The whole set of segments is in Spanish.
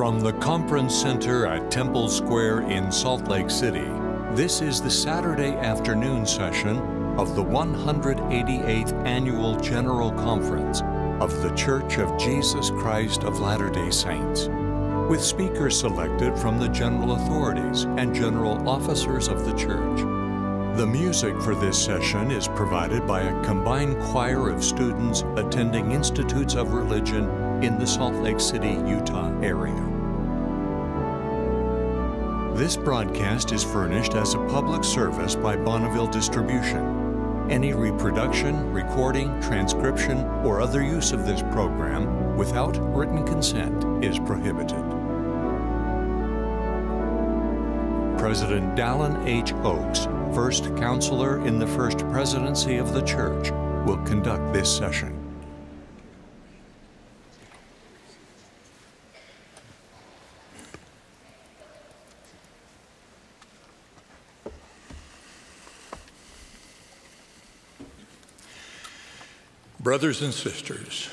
From the Conference Center at Temple Square in Salt Lake City, this is the Saturday afternoon session of the 188th Annual General Conference of The Church of Jesus Christ of Latter-day Saints, with speakers selected from the general authorities and general officers of the church. The music for this session is provided by a combined choir of students attending Institutes of Religion in the Salt Lake City, Utah area. This broadcast is furnished as a public service by Bonneville Distribution. Any reproduction, recording, transcription, or other use of this program without written consent is prohibited. President Dallin H. Oaks, First Counselor in the First Presidency of the Church, will conduct this session. Brothers and sisters,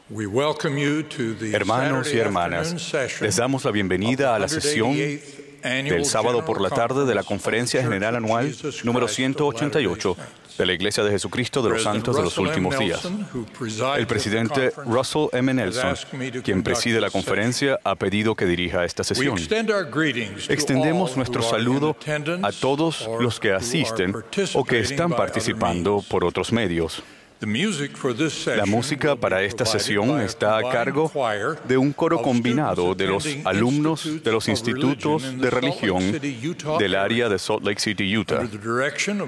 we welcome you to the Hermanos y hermanas, les damos la bienvenida a la sesión del sábado por la tarde de la Conferencia General Anual número 188 de la Iglesia de Jesucristo de los Santos de los Últimos Días. El presidente Russell M. Nelson, quien preside la conferencia, ha pedido que dirija esta sesión. Extendemos nuestro saludo a todos los que asisten o que están participando por otros medios. La música para esta sesión está a cargo de un coro combinado de los alumnos de los institutos de religión del área de Salt Lake City, Utah,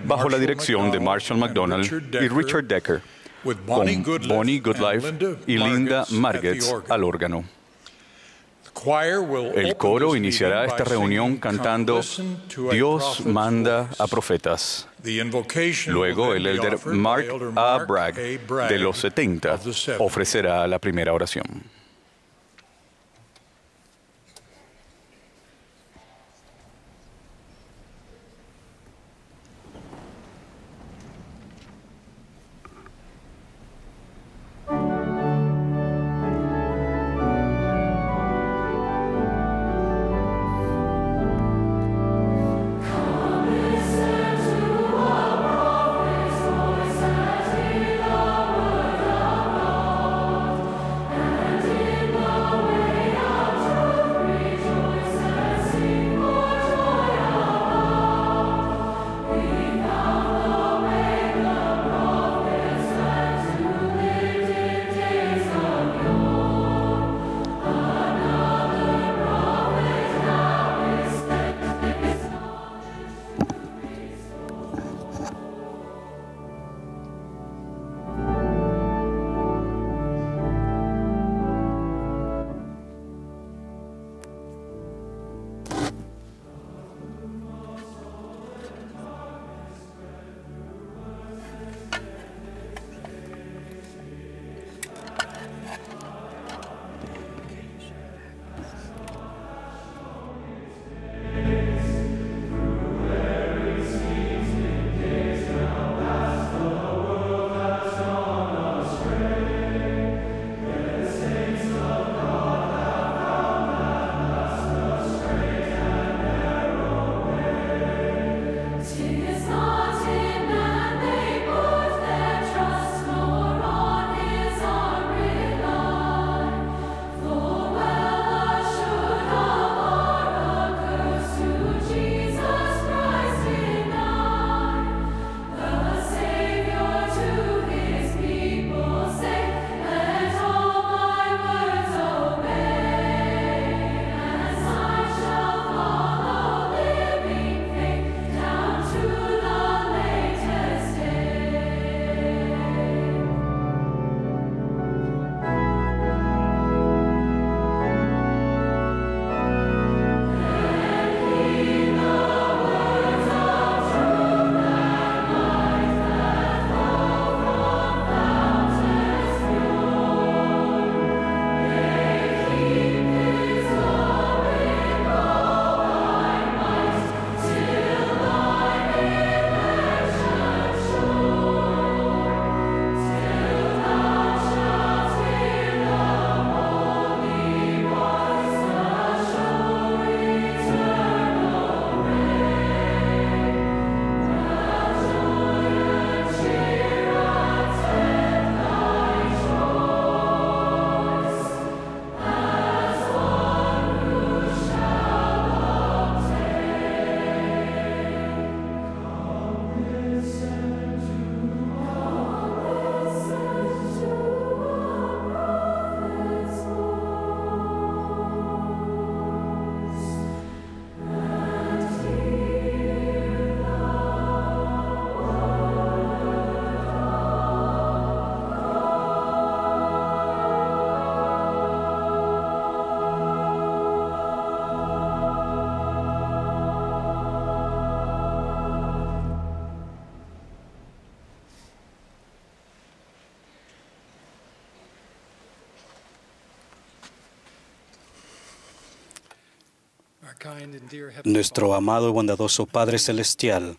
bajo la dirección de Marshall McDonald y Richard Decker, con Bonnie Goodlife y Linda Margetts al órgano. El coro iniciará esta reunión cantando Dios manda a profetas. Luego, el elder Mark A. Bragg, de los 70, ofrecerá la primera oración. And Nuestro amado y bondadoso Padre Celestial,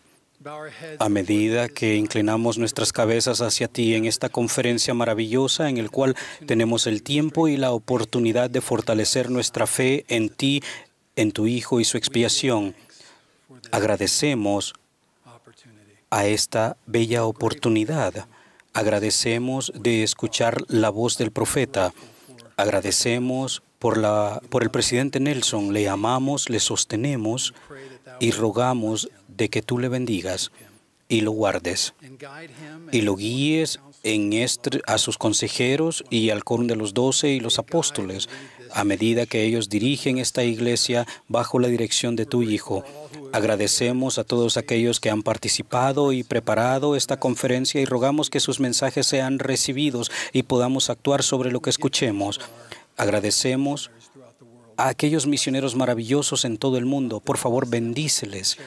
a medida que inclinamos nuestras cabezas hacia ti en esta conferencia maravillosa en el cual tenemos el tiempo y la oportunidad de fortalecer nuestra fe en ti, en tu Hijo y su expiación, agradecemos a esta bella oportunidad. Agradecemos de escuchar la voz del profeta. Agradecemos por el presidente Nelson. Le amamos, le sostenemos y rogamos de que tú le bendigas y lo guardes y lo guíes a sus consejeros y al coro de los 12 y los apóstoles a medida que ellos dirigen esta iglesia bajo la dirección de tu Hijo. Agradecemos a todos aquellos que han participado y preparado esta conferencia y rogamos que sus mensajes sean recibidos y podamos actuar sobre lo que escuchemos. Agradecemos a aquellos misioneros maravillosos en todo el mundo. Por favor, bendíceles.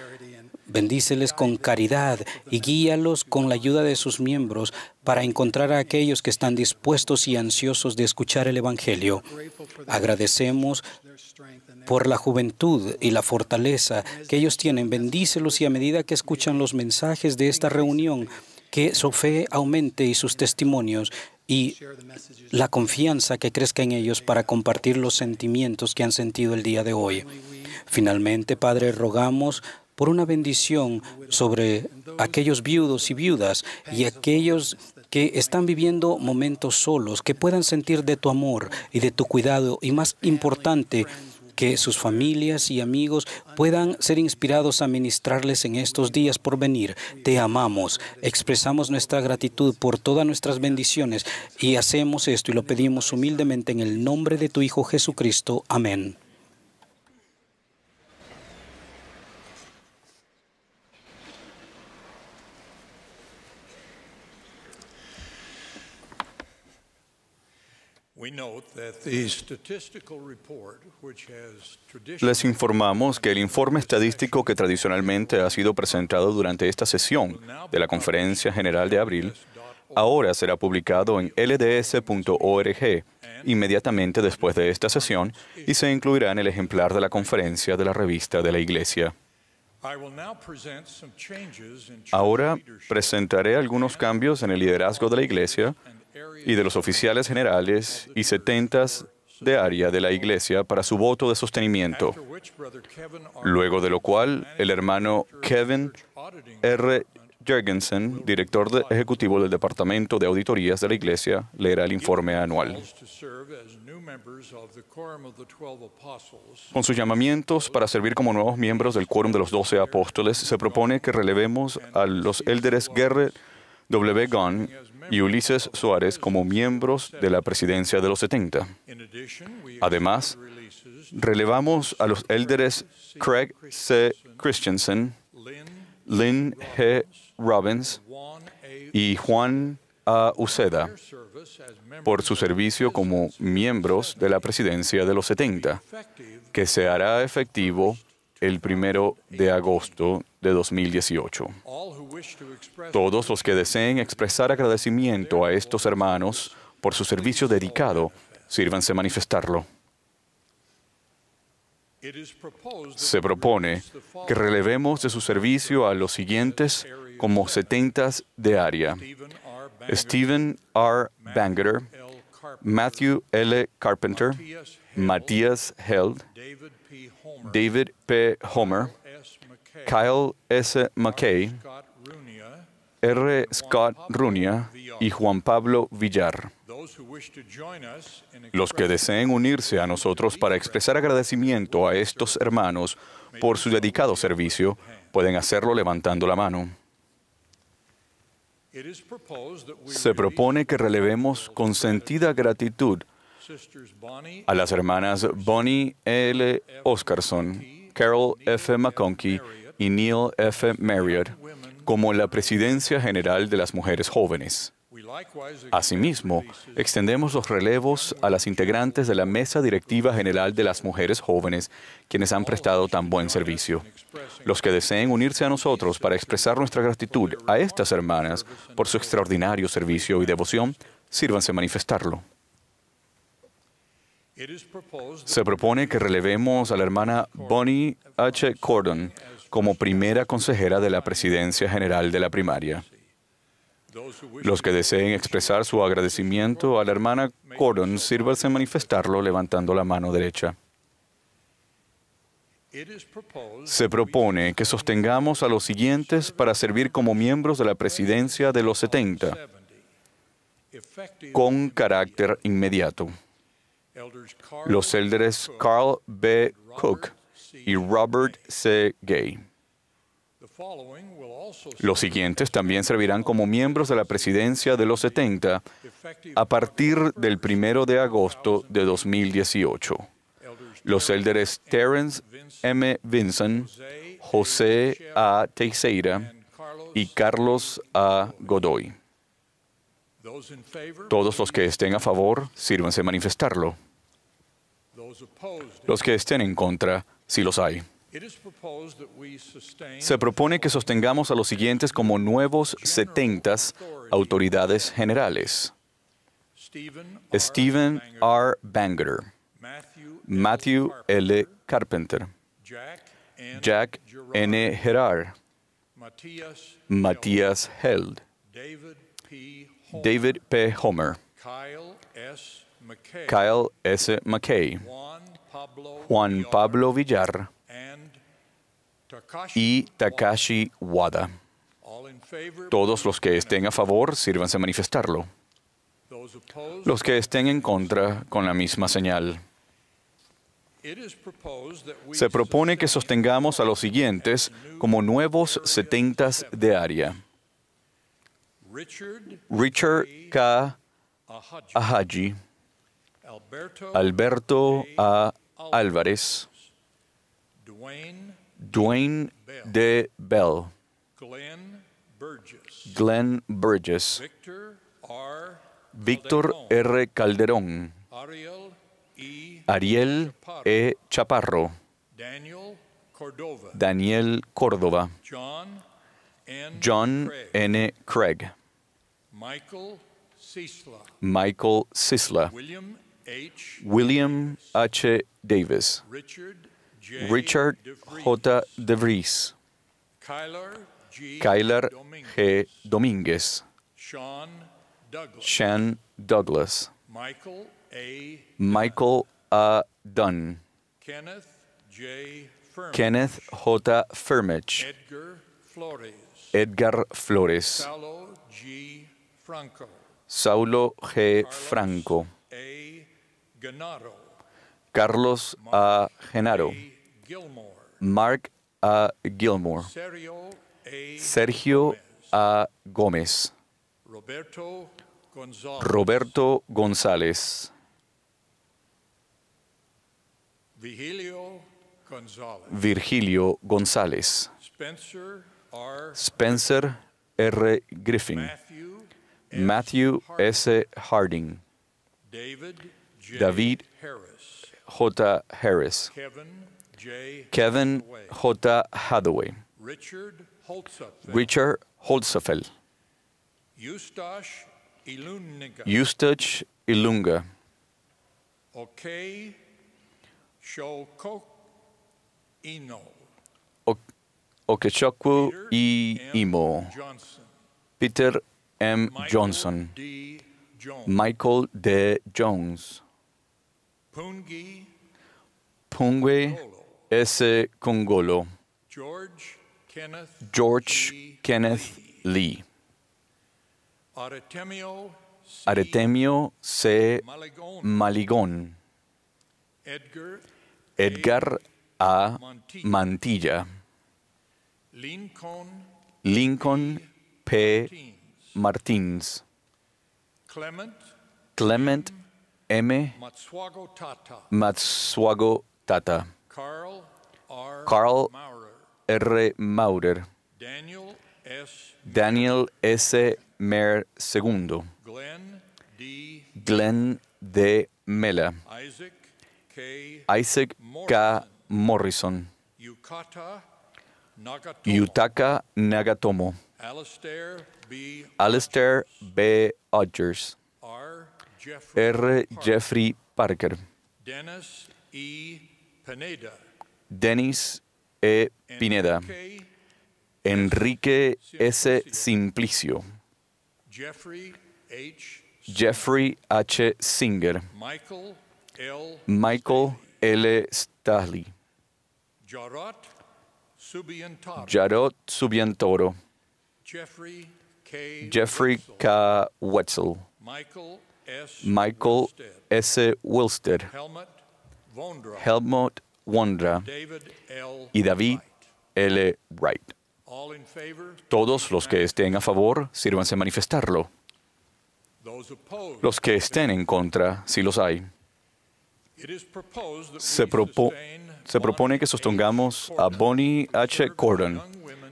Bendíceles con caridad y guíalos con la ayuda de sus miembros para encontrar a aquellos que están dispuestos y ansiosos de escuchar el Evangelio. Agradecemos por la juventud y la fortaleza que ellos tienen. Bendícelos y a medida que escuchan los mensajes de esta reunión, que su fe aumente y sus testimonios y la confianza que crezca en ellos para compartir los sentimientos que han sentido el día de hoy. Finalmente, Padre, rogamos por una bendición sobre aquellos viudos y viudas y aquellos que están viviendo momentos solos, que puedan sentir de tu amor y de tu cuidado y, más importante, que sus familias y amigos puedan ser inspirados a ministrarles en estos días por venir. Te amamos, expresamos nuestra gratitud por todas nuestras bendiciones y hacemos esto y lo pedimos humildemente en el nombre de tu Hijo Jesucristo. Amén. Les informamos que el informe estadístico que tradicionalmente ha sido presentado durante esta sesión de la Conferencia General de abril ahora será publicado en lds.org inmediatamente después de esta sesión y se incluirá en el ejemplar de la conferencia de la revista de la Iglesia. Ahora presentaré algunos cambios en el liderazgo de la Iglesia y de los oficiales generales y 70 de área de la Iglesia para su voto de sostenimiento, luego de lo cual el hermano Kevin R. Jurgensen, director ejecutivo del Departamento de Auditorías de la Iglesia, leerá el informe anual. Con sus llamamientos para servir como nuevos miembros del Quórum de los 12 Apóstoles, se propone que relevemos a los élderes Garrett W. Gunn y Ulises Suárez como miembros de la presidencia de los 70. Además, relevamos a los élderes Craig C. Christensen, Lynn G. Robbins y Juan A. Uceda por su servicio como miembros de la presidencia de los 70, que se hará efectivo el 1 de agosto de 2018. Todos los que deseen expresar agradecimiento a estos hermanos por su servicio dedicado, sírvanse manifestarlo. Se propone que relevemos de su servicio a los siguientes como 70 de área: Stephen R. Bangeter, Matthew L. Carpenter, Matías Held, David P. Homer, Kyle S. McKay, R. Scott Runia y Juan Pablo Villar. Los que deseen unirse a nosotros para expresar agradecimiento a estos hermanos por su dedicado servicio, pueden hacerlo levantando la mano. Se propone que relevemos con sentida gratitud a las hermanas Bonnie L. Oscarson, Carol F. McConkie y Neil F. Marriott como la Presidencia General de las Mujeres Jóvenes. Asimismo, extendemos los relevos a las integrantes de la Mesa Directiva General de las Mujeres Jóvenes, quienes han prestado tan buen servicio. Los que deseen unirse a nosotros para expresar nuestra gratitud a estas hermanas por su extraordinario servicio y devoción, sírvanse manifestarlo. Se propone que relevemos a la hermana Bonnie H. Cordon como primera consejera de la Presidencia General de la Primaria. Los que deseen expresar su agradecimiento a la hermana Cordon, sírvanse manifestarlo levantando la mano derecha. Se propone que sostengamos a los siguientes para servir como miembros de la presidencia de los 70, con carácter inmediato. Los élderes Carl B. Cook y Robert C. Gay. Los siguientes también servirán como miembros de la presidencia de los 70 a partir del 1 de agosto de 2018. Los élderes Terence M. Vinson, José A. Teixeira y Carlos A. Godoy. Todos los que estén a favor, sírvanse manifestarlo. Los que estén en contra, si los hay. Se propone que sostengamos a los siguientes como nuevos 70 autoridades generales: Stephen R. Bangerter, Matthew L. Carpenter, Jack N. Gerard, Matthias Held, David P. Homer, Kyle S. McKay, Juan Pablo Villar y Takashi Wada. Todos los que estén a favor, sírvanse manifestarlo. Los que estén en contra, con la misma señal. Se propone que sostengamos a los siguientes como nuevos 70 de área: Richard K. Ahaji, Alberto A. Álvarez, Dwayne D. Bell, Glenn Burgess, Víctor R. Calderón, Ariel E. Chaparro, Daniel Córdoba, John N. Craig, Michael Sisla, William H. Davis, Richard J. DeVries, Kyler G. Domínguez, Sean Douglas, Michael A. Dunn, Kenneth J. Firmich, Edgar Flores, Saulo G. Franco, Carlos A. Genaro, Mark A. Gilmore, Sergio A. Gómez, Roberto González, Virgilio González, Spencer R. Griffin, Matthew S. Harding, David J. Harris, Kevin J. Hathaway, Richard Holzapfel, Eustache Ilunga, Okechukwu E. Imo, Peter M. Johnson, Michael D. Jones, Pungwe S. Kongolo, George Kenneth Lee, Artemio C. Maligón, Edgar A. Mantilla, Lincoln P. Martins, Clement M. Matsuago Tata, Carl R. Maurer, Daniel S. Mer II, Glenn D. Mela, Isaac K. Morrison, Yutaka Nagatomo, Alistair B. Odgers, R. Jeffrey Parker, Denis E. Pineda, Enrique S. Simplicio, Jeffrey H. Singer, Michael L. Stahley, Jarot Subiantoro, Jeffrey K. Wetzel, Michael S. Wilstead, Helmut Wondra y David L. Wright. Todos los que estén a favor, sírvanse manifestarlo. Los que estén en contra, si los hay. Se propone que sostengamos a Bonnie H. Cordon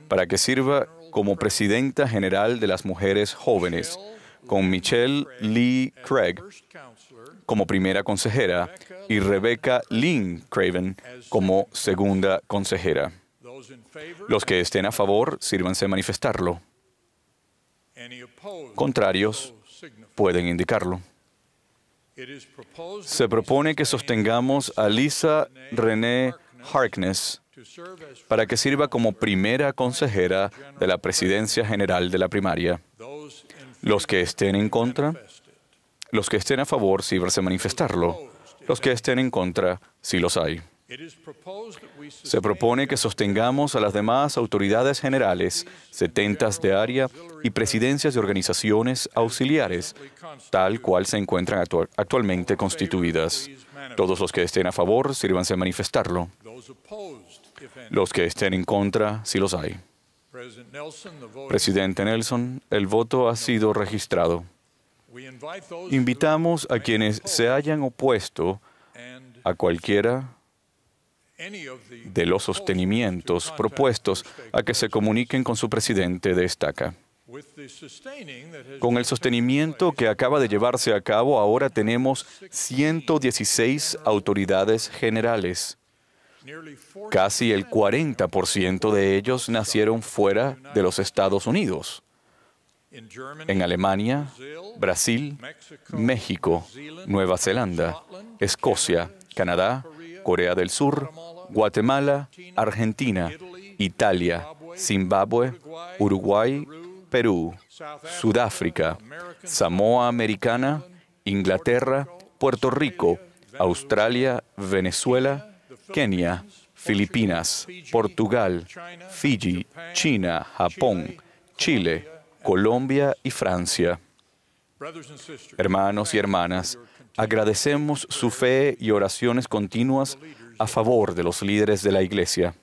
para que sirva como presidenta general de las mujeres jóvenes, con Michelle Lee Craig como primera consejera y Rebecca Lynn Craven como segunda consejera. Los que estén a favor, sírvanse manifestarlo. Contrarios, pueden indicarlo. Se propone que sostengamos a Lisa Renee Harkness para que sirva como primera consejera de la presidencia general de la primaria. Los que estén en contra, los que estén a favor, sírvanse manifestarlo. Los que estén en contra, si los hay. Se propone que sostengamos a las demás autoridades generales, setentas de área y presidencias de organizaciones auxiliares, tal cual se encuentran actualmente constituidas. Todos los que estén a favor, sírvanse manifestarlo. Los que estén en contra, si los hay. Presidente Nelson, el voto ha sido registrado. Invitamos a quienes se hayan opuesto a cualquiera de los sostenimientos propuestos a que se comuniquen con su presidente de estaca. Con el sostenimiento que acaba de llevarse a cabo, ahora tenemos 116 autoridades generales. Casi el 40% de ellos nacieron fuera de los Estados Unidos. En Alemania, Brasil, México, Nueva Zelanda, Escocia, Canadá, Corea del Sur, Guatemala, Argentina, Italia, Zimbabue, Uruguay, Perú, Sudáfrica, Samoa Americana, Inglaterra, Puerto Rico, Australia, Venezuela, Kenia, Filipinas, Portugal, Fiji, China, Japón, Chile, Colombia y Francia. Hermanos y hermanas, agradecemos su fe y oraciones continuas a favor de los líderes de la Iglesia.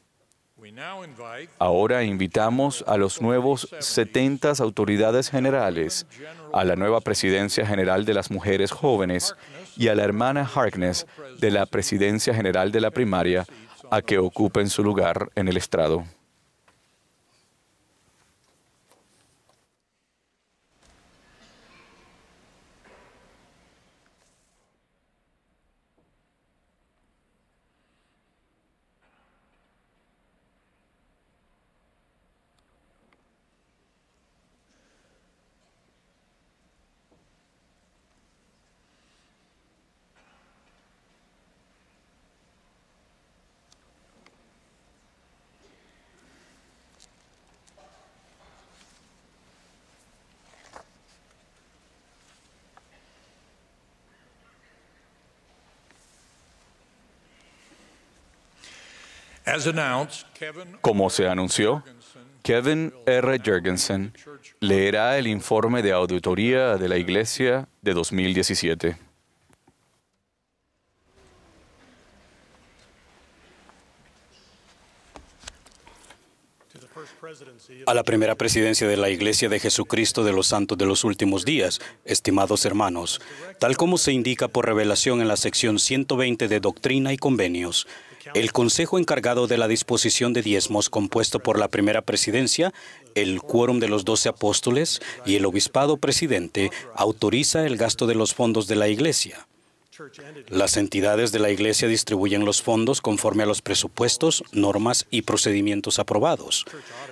Ahora invitamos a los nuevos 70 autoridades generales, a la nueva Presidencia General de las Mujeres Jóvenes y a la hermana Harkness de la Presidencia General de la Primaria a que ocupen su lugar en el estrado. Como se anunció, Kevin R. Jurgensen leerá el informe de auditoría de la Iglesia de 2017. A la primera presidencia de la Iglesia de Jesucristo de los Santos de los Últimos Días, estimados hermanos, tal como se indica por revelación en la sección 120 de Doctrina y Convenios, el Consejo encargado de la disposición de diezmos, compuesto por la primera presidencia, el quórum de los 12 apóstoles y el obispado presidente, autoriza el gasto de los fondos de la Iglesia. Las entidades de la Iglesia distribuyen los fondos conforme a los presupuestos, normas y procedimientos aprobados.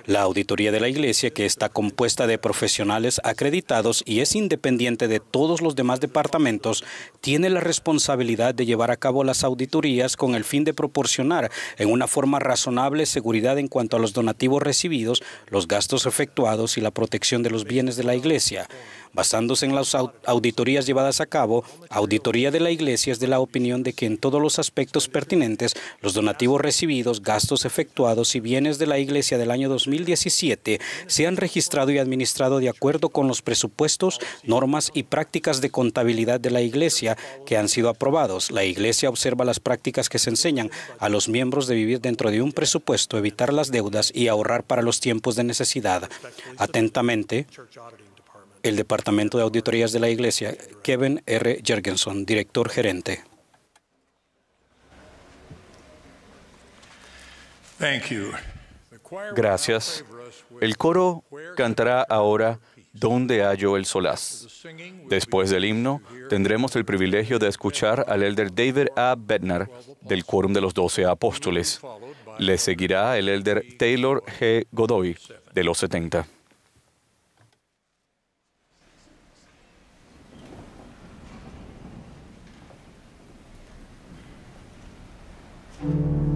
La auditoría de la Iglesia, que está compuesta de profesionales acreditados y es independiente de todos los demás departamentos, tiene la responsabilidad de llevar a cabo las auditorías con el fin de proporcionar en una forma razonable seguridad en cuanto a los donativos recibidos, los gastos efectuados y la protección de los bienes de la Iglesia. Basándose en las auditorías llevadas a cabo, Auditoría de la Iglesia es de la opinión de que en todos los aspectos pertinentes, los donativos recibidos, gastos efectuados y bienes de la Iglesia del año 2017 se han registrado y administrado de acuerdo con los presupuestos, normas y prácticas de contabilidad de la Iglesia que han sido aprobados. La Iglesia observa las prácticas que se enseñan a los miembros de vivir dentro de un presupuesto, evitar las deudas y ahorrar para los tiempos de necesidad. Atentamente, el Departamento de Auditorías de la Iglesia, Kevin R. Jergenson, director gerente. Gracias. El coro cantará ahora ¿Dónde hallo el solaz? Después del himno, tendremos el privilegio de escuchar al elder David A. Bednar del Quórum de los 12 Apóstoles. Le seguirá el elder Taylor G. Godoy de los 70. Peace.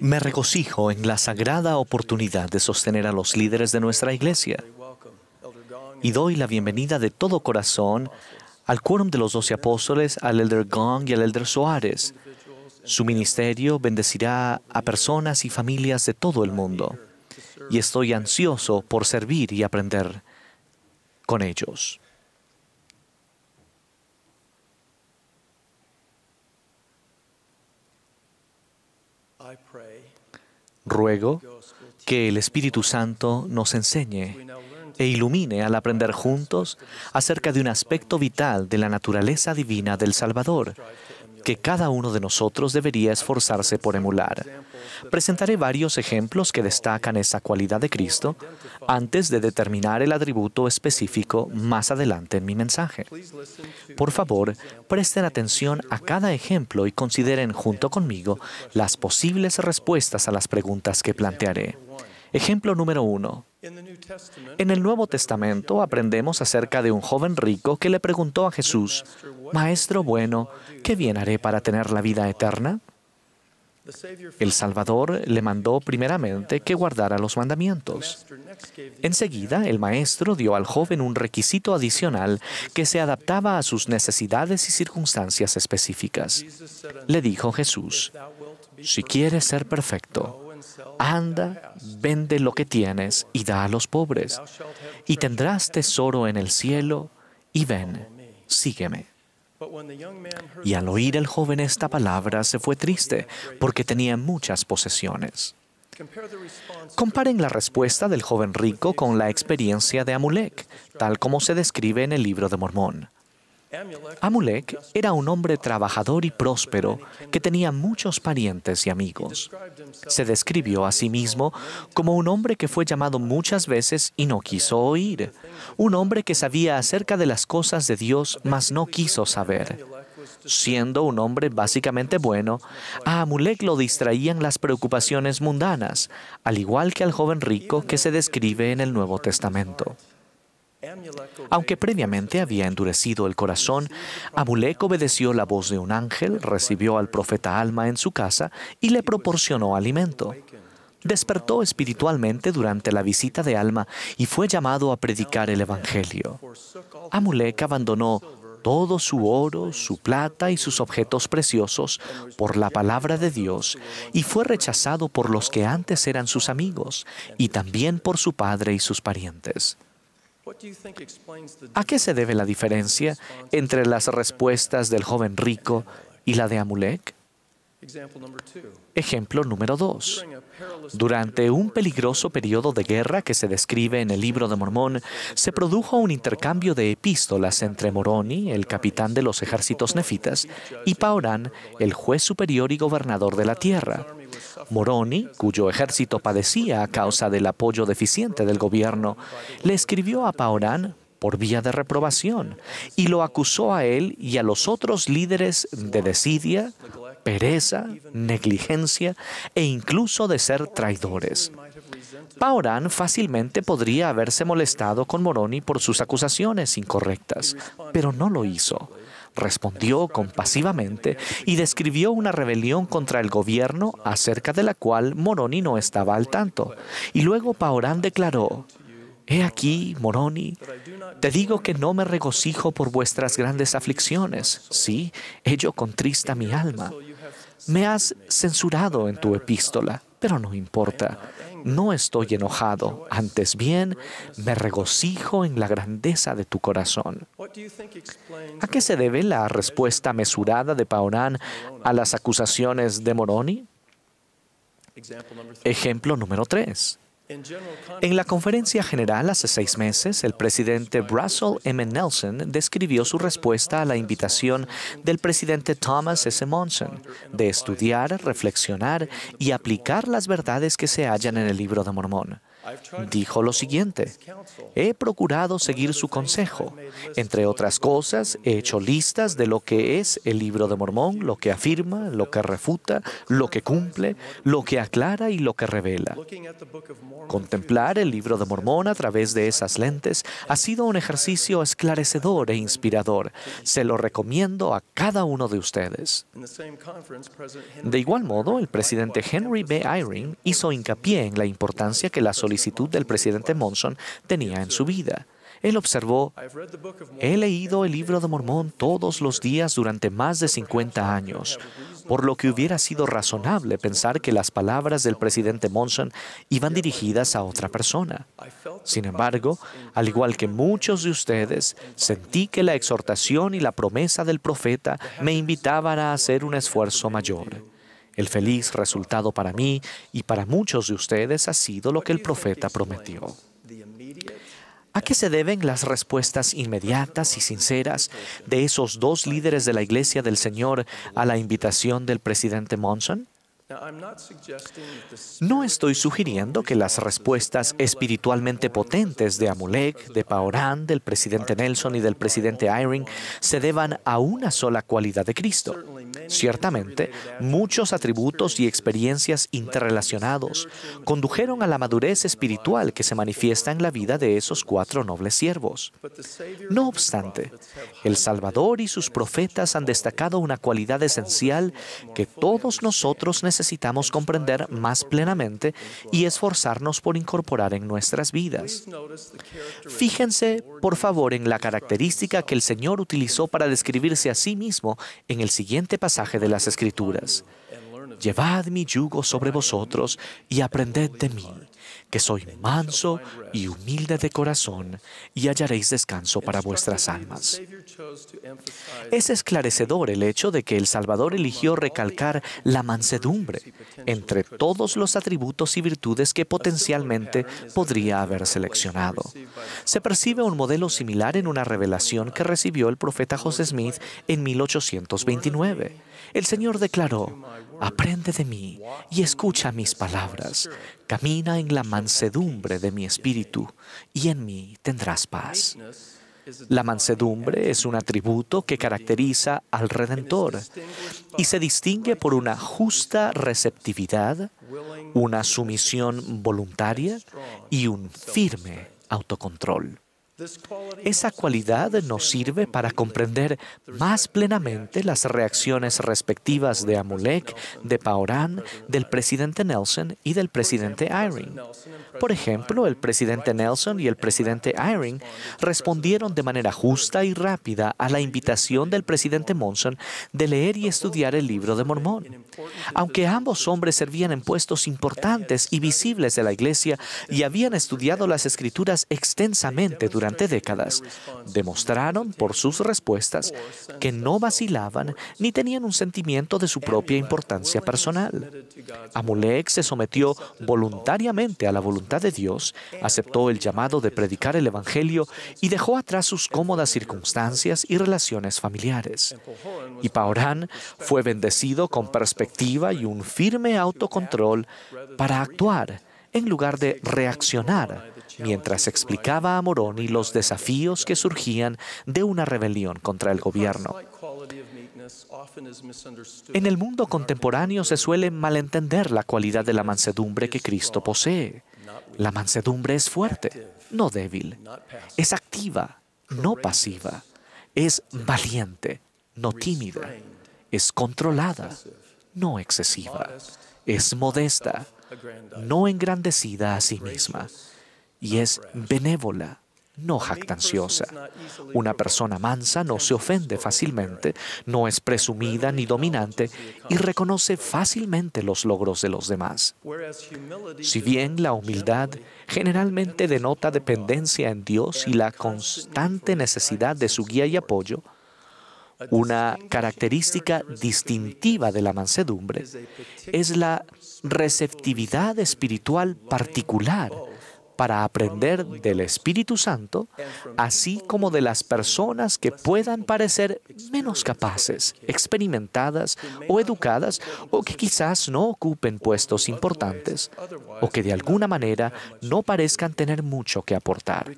Me regocijo en la sagrada oportunidad de sostener a los líderes de nuestra iglesia y doy la bienvenida de todo corazón al quórum de los 12 apóstoles, al Elder Gong y al Elder Soares. Su ministerio bendecirá a personas y familias de todo el mundo y estoy ansioso por servir y aprender con ellos. Ruego que el Espíritu Santo nos enseñe e ilumine al aprender juntos acerca de un aspecto vital de la naturaleza divina del Salvador, que cada uno de nosotros debería esforzarse por emular. Presentaré varios ejemplos que destacan esa cualidad de Cristo antes de determinar el atributo específico más adelante en mi mensaje. Por favor, presten atención a cada ejemplo y consideren junto conmigo las posibles respuestas a las preguntas que plantearé. Ejemplo número 1. En el Nuevo Testamento aprendemos acerca de un joven rico que le preguntó a Jesús: «Maestro bueno, ¿qué bien haré para tener la vida eterna?». El Salvador le mandó primeramente que guardara los mandamientos. Enseguida, el Maestro dio al joven un requisito adicional que se adaptaba a sus necesidades y circunstancias específicas. Le dijo Jesús: «Si quieres ser perfecto, anda, vende lo que tienes y da a los pobres, y tendrás tesoro en el cielo, y ven, sígueme». Y al oír el joven esta palabra se fue triste, porque tenía muchas posesiones. Comparen la respuesta del joven rico con la experiencia de Amulek, tal como se describe en el Libro de Mormón. Amulek era un hombre trabajador y próspero que tenía muchos parientes y amigos. Se describió a sí mismo como un hombre que fue llamado muchas veces y no quiso oír, un hombre que sabía acerca de las cosas de Dios, mas no quiso saber. Siendo un hombre básicamente bueno, a Amulek lo distraían las preocupaciones mundanas, al igual que al joven rico que se describe en el Nuevo Testamento. Aunque previamente había endurecido el corazón, Amulek obedeció la voz de un ángel, recibió al profeta Alma en su casa y le proporcionó alimento. Despertó espiritualmente durante la visita de Alma y fue llamado a predicar el Evangelio. Amulek abandonó todo su oro, su plata y sus objetos preciosos por la palabra de Dios y fue rechazado por los que antes eran sus amigos y también por su padre y sus parientes. ¿A qué se debe la diferencia entre las respuestas del joven rico y la de Amulek? Ejemplo número 2. Durante un peligroso periodo de guerra que se describe en el Libro de Mormón, se produjo un intercambio de epístolas entre Moroni, el capitán de los ejércitos nefitas, y Paorán, el juez superior y gobernador de la tierra. Moroni, cuyo ejército padecía a causa del apoyo deficiente del gobierno, le escribió a Paorán por vía de reprobación y lo acusó a él y a los otros líderes de desidia, pereza, negligencia e incluso de ser traidores. Paorán fácilmente podría haberse molestado con Moroni por sus acusaciones incorrectas, pero no lo hizo. Respondió compasivamente y describió una rebelión contra el gobierno acerca de la cual Moroni no estaba al tanto. Y luego Paorán declaró: «He aquí, Moroni, te digo que no me regocijo por vuestras grandes aflicciones. Sí, ello contrista mi alma. Me has censurado en tu epístola, pero no importa. No estoy enojado, antes bien, me regocijo en la grandeza de tu corazón». ¿A qué se debe la respuesta mesurada de Paorán a las acusaciones de Moroni? Ejemplo número 3. En la conferencia general hace 6 meses, el presidente Russell M. Nelson describió su respuesta a la invitación del presidente Thomas S. Monson de estudiar, reflexionar y aplicar las verdades que se hallan en el Libro de Mormón. dijo lo siguiente: he procurado seguir su consejo. Entre otras cosas, he hecho listas de lo que es el Libro de Mormón, lo que afirma, lo que refuta, lo que cumple, lo que aclara y lo que revela. Contemplar el Libro de Mormón a través de esas lentes ha sido un ejercicio esclarecedor e inspirador. Se lo recomiendo a cada uno de ustedes. De igual modo, el presidente Henry B. Eyring hizo hincapié en la importancia que la solicitud del presidente Monson tenía en su vida. Él observó: he leído el Libro de Mormón todos los días durante más de 50 años, por lo que hubiera sido razonable pensar que las palabras del presidente Monson iban dirigidas a otra persona. Sin embargo, al igual que muchos de ustedes, sentí que la exhortación y la promesa del profeta me invitaban a hacer un esfuerzo mayor. El feliz resultado para mí y para muchos de ustedes ha sido lo que el profeta prometió. ¿A qué se deben las respuestas inmediatas y sinceras de esos dos líderes de la Iglesia del Señor a la invitación del presidente Monson? No estoy sugiriendo que las respuestas espiritualmente potentes de Amulek, de Paoran, del presidente Nelson y del presidente Eyring se deban a una sola cualidad de Cristo. Ciertamente, muchos atributos y experiencias interrelacionados condujeron a la madurez espiritual que se manifiesta en la vida de esos 4 nobles siervos. No obstante, el Salvador y sus profetas han destacado una cualidad esencial que todos nosotros necesitamos comprender más plenamente y esforzarnos por incorporar en nuestras vidas. Fíjense, por favor, en la característica que el Señor utilizó para describirse a sí mismo en el siguiente pasaje de las Escrituras: llevad mi yugo sobre vosotros y aprended de mí, que soy manso y humilde de corazón, y hallaréis descanso para vuestras almas. Es esclarecedor el hecho de que el Salvador eligió recalcar la mansedumbre entre todos los atributos y virtudes que potencialmente podría haber seleccionado. Se percibe un modelo similar en una revelación que recibió el profeta José Smith en 1829. El Señor declaró: aprende de mí y escucha mis palabras. Camina en la mansedumbre de mi espíritu, y en mí tendrás paz. La mansedumbre es un atributo que caracteriza al Redentor y se distingue por una justa receptividad, una sumisión voluntaria y un firme autocontrol. Esa cualidad nos sirve para comprender más plenamente las reacciones respectivas de Amulek, de Paoran, del presidente Nelson y del presidente Eyring. Por ejemplo, el presidente Nelson y el presidente Eyring respondieron de manera justa y rápida a la invitación del presidente Monson de leer y estudiar el Libro de Mormón. Aunque ambos hombres servían en puestos importantes y visibles de la Iglesia y habían estudiado las Escrituras extensamente durante décadas, demostraron por sus respuestas que no vacilaban ni tenían un sentimiento de su propia importancia personal. Amulek se sometió voluntariamente a la voluntad de Dios, aceptó el llamado de predicar el Evangelio y dejó atrás sus cómodas circunstancias y relaciones familiares. Y Paoran fue bendecido con perspectiva y un firme autocontrol para actuar en lugar de reaccionar, mientras explicaba a Moroni los desafíos que surgían de una rebelión contra el gobierno. En el mundo contemporáneo se suele malentender la cualidad de la mansedumbre que Cristo posee. La mansedumbre es fuerte, no débil. Es activa, no pasiva. Es valiente, no tímida. Es controlada, no excesiva. Es modesta, no engrandecida a sí misma. Y es benévola, no jactanciosa. Una persona mansa no se ofende fácilmente, no es presumida ni dominante y reconoce fácilmente los logros de los demás. Si bien la humildad generalmente denota dependencia en Dios y la constante necesidad de su guía y apoyo, una característica distintiva de la mansedumbre es la receptividad espiritual particular para aprender del Espíritu Santo, así como de las personas que puedan parecer menos capaces, experimentadas o educadas, o que quizás no ocupen puestos importantes, o que de alguna manera no parezcan tener mucho que aportar.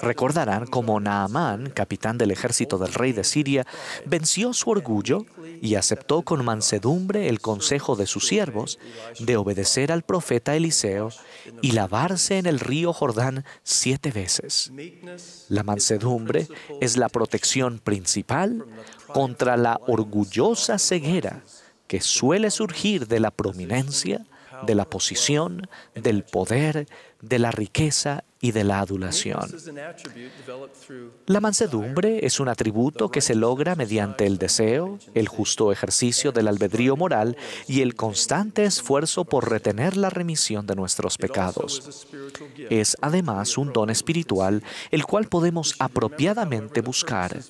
Recordarán cómo Naamán, capitán del ejército del rey de Siria, venció su orgullo y aceptó con mansedumbre el consejo de sus siervos de obedecer al profeta Eliseo y lavarse en el río Jordán 7 veces. La mansedumbre es la protección principal contra la orgullosa ceguera que suele surgir de la prominencia, de la posición, del poder, de la riqueza y de la adulación. La mansedumbre es un atributo que se logra mediante el deseo, el justo ejercicio del albedrío moral y el constante esfuerzo por retener la remisión de nuestros pecados. Es además un don espiritual el cual podemos apropiadamente buscar.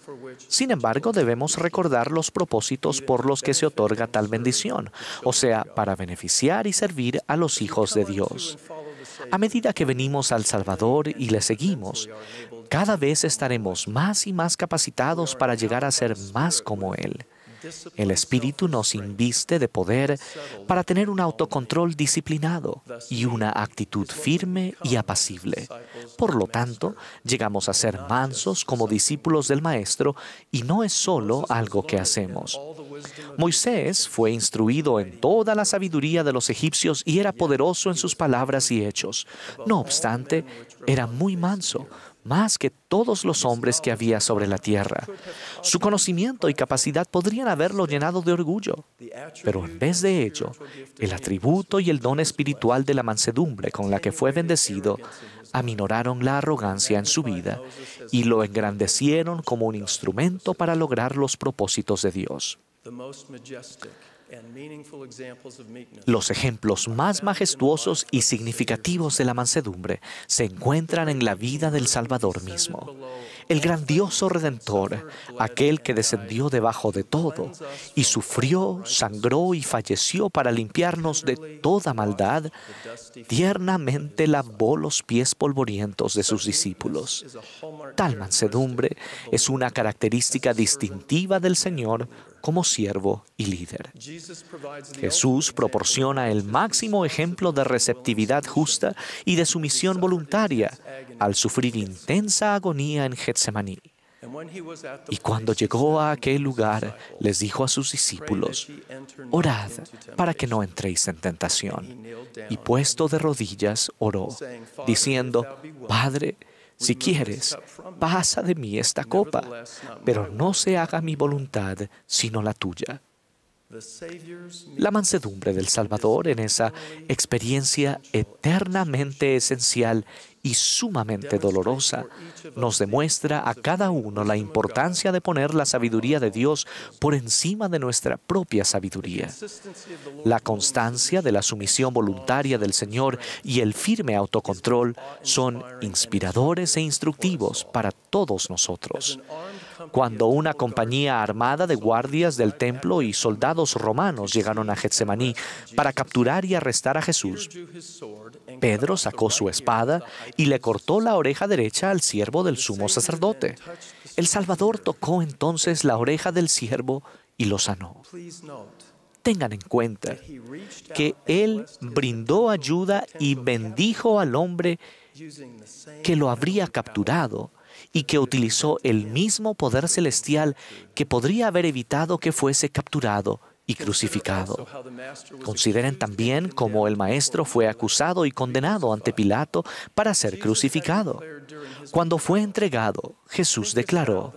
Sin embargo, debemos recordar los propósitos por los que se otorga tal bendición, o sea, para beneficiar y servir a los hijos de Dios. A medida que venimos al Salvador y le seguimos, cada vez estaremos más y más capacitados para llegar a ser más como Él. El Espíritu nos inviste de poder para tener un autocontrol disciplinado y una actitud firme y apacible. Por lo tanto, llegamos a ser mansos como discípulos del Maestro y no es solo algo que hacemos. Moisés fue instruido en toda la sabiduría de los egipcios y era poderoso en sus palabras y hechos. No obstante, era muy manso, más que todos los hombres que había sobre la tierra. Su conocimiento y capacidad podrían haberlo llenado de orgullo, pero en vez de ello, el atributo y el don espiritual de la mansedumbre con la que fue bendecido aminoraron la arrogancia en su vida y lo engrandecieron como un instrumento para lograr los propósitos de Dios. Los ejemplos más majestuosos y significativos de la mansedumbre se encuentran en la vida del Salvador mismo. El grandioso Redentor, aquel que descendió debajo de todo y sufrió, sangró y falleció para limpiarnos de toda maldad, tiernamente lavó los pies polvorientos de sus discípulos. Tal mansedumbre es una característica distintiva del Señor como siervo y líder. Jesús proporciona el máximo ejemplo de receptividad justa y de sumisión voluntaria al sufrir intensa agonía en Getsemaní. Y cuando llegó a aquel lugar, les dijo a sus discípulos: «Orad para que no entréis en tentación». Y puesto de rodillas, oró, diciendo: «Padre, si quieres, pasa de mí esta copa, pero no se haga mi voluntad, sino la tuya». La mansedumbre del Salvador en esa experiencia eternamente esencial y sumamente dolorosa nos demuestra a cada uno la importancia de poner la sabiduría de Dios por encima de nuestra propia sabiduría. La constancia de la sumisión voluntaria del Señor y el firme autocontrol son inspiradores e instructivos para todos nosotros. Cuando una compañía armada de guardias del templo y soldados romanos llegaron a Getsemaní para capturar y arrestar a Jesús, Pedro sacó su espada y le cortó la oreja derecha al siervo del sumo sacerdote. El Salvador tocó entonces la oreja del siervo y lo sanó. Tengan en cuenta que Él brindó ayuda y bendijo al hombre que lo habría capturado y que utilizó el mismo poder celestial que podría haber evitado que fuese capturado y crucificado. Consideren también cómo el Maestro fue acusado y condenado ante Pilato para ser crucificado. Cuando fue entregado, Jesús declaró: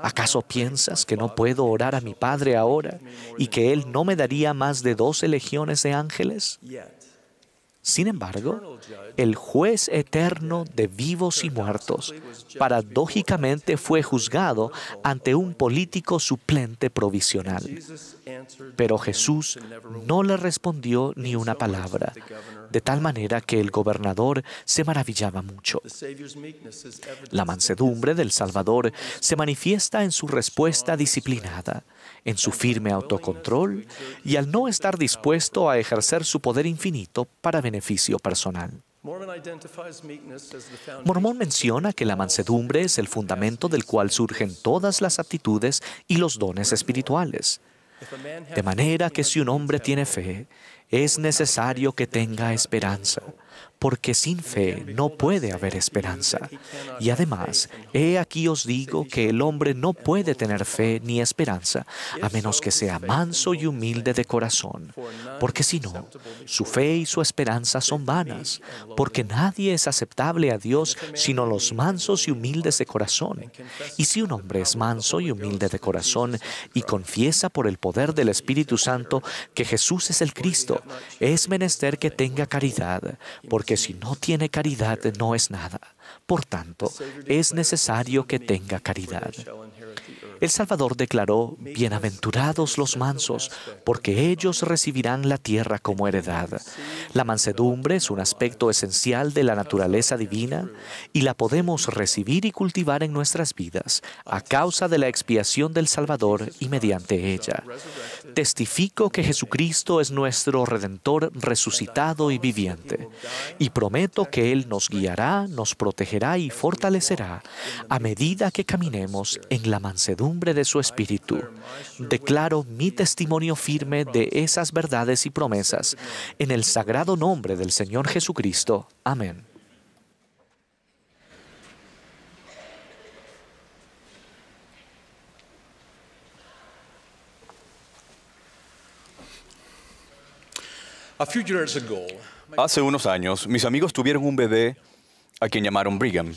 «¿Acaso piensas que no puedo orar a mi Padre ahora y que Él no me daría más de 12 legiones de ángeles?» Sin embargo, el juez eterno de vivos y muertos paradójicamente fue juzgado ante un político suplente provisional. Pero Jesús no le respondió ni una palabra, de tal manera que el gobernador se maravillaba mucho. La mansedumbre del Salvador se manifiesta en su respuesta disciplinada, en su firme autocontrol y al no estar dispuesto a ejercer su poder infinito para beneficio personal. Mormón menciona que la mansedumbre es el fundamento del cual surgen todas las aptitudes y los dones espirituales. De manera que si un hombre tiene fe, es necesario que tenga esperanza, porque sin fe no puede haber esperanza. Y además, he aquí os digo que el hombre no puede tener fe ni esperanza, a menos que sea manso y humilde de corazón, porque si no, su fe y su esperanza son vanas, porque nadie es aceptable a Dios sino los mansos y humildes de corazón. Y si un hombre es manso y humilde de corazón y confiesa por el poder del Espíritu Santo que Jesús es el Cristo, es menester que tenga caridad, porque si no tiene caridad no es nada. Por tanto, es necesario que tenga caridad. El Salvador declaró: bienaventurados los mansos, porque ellos recibirán la tierra como heredad. La mansedumbre es un aspecto esencial de la naturaleza divina y la podemos recibir y cultivar en nuestras vidas a causa de la expiación del Salvador y mediante ella. Testifico que Jesucristo es nuestro Redentor resucitado y viviente, y prometo que Él nos guiará, nos protegerá y fortalecerá a medida que caminemos en la mansedumbre de su Espíritu. Declaro mi testimonio firme de esas verdades y promesas en el sagrado nombre del Señor Jesucristo. Amén. Hace unos años, mis amigos tuvieron un bebé a quien llamaron Brigham.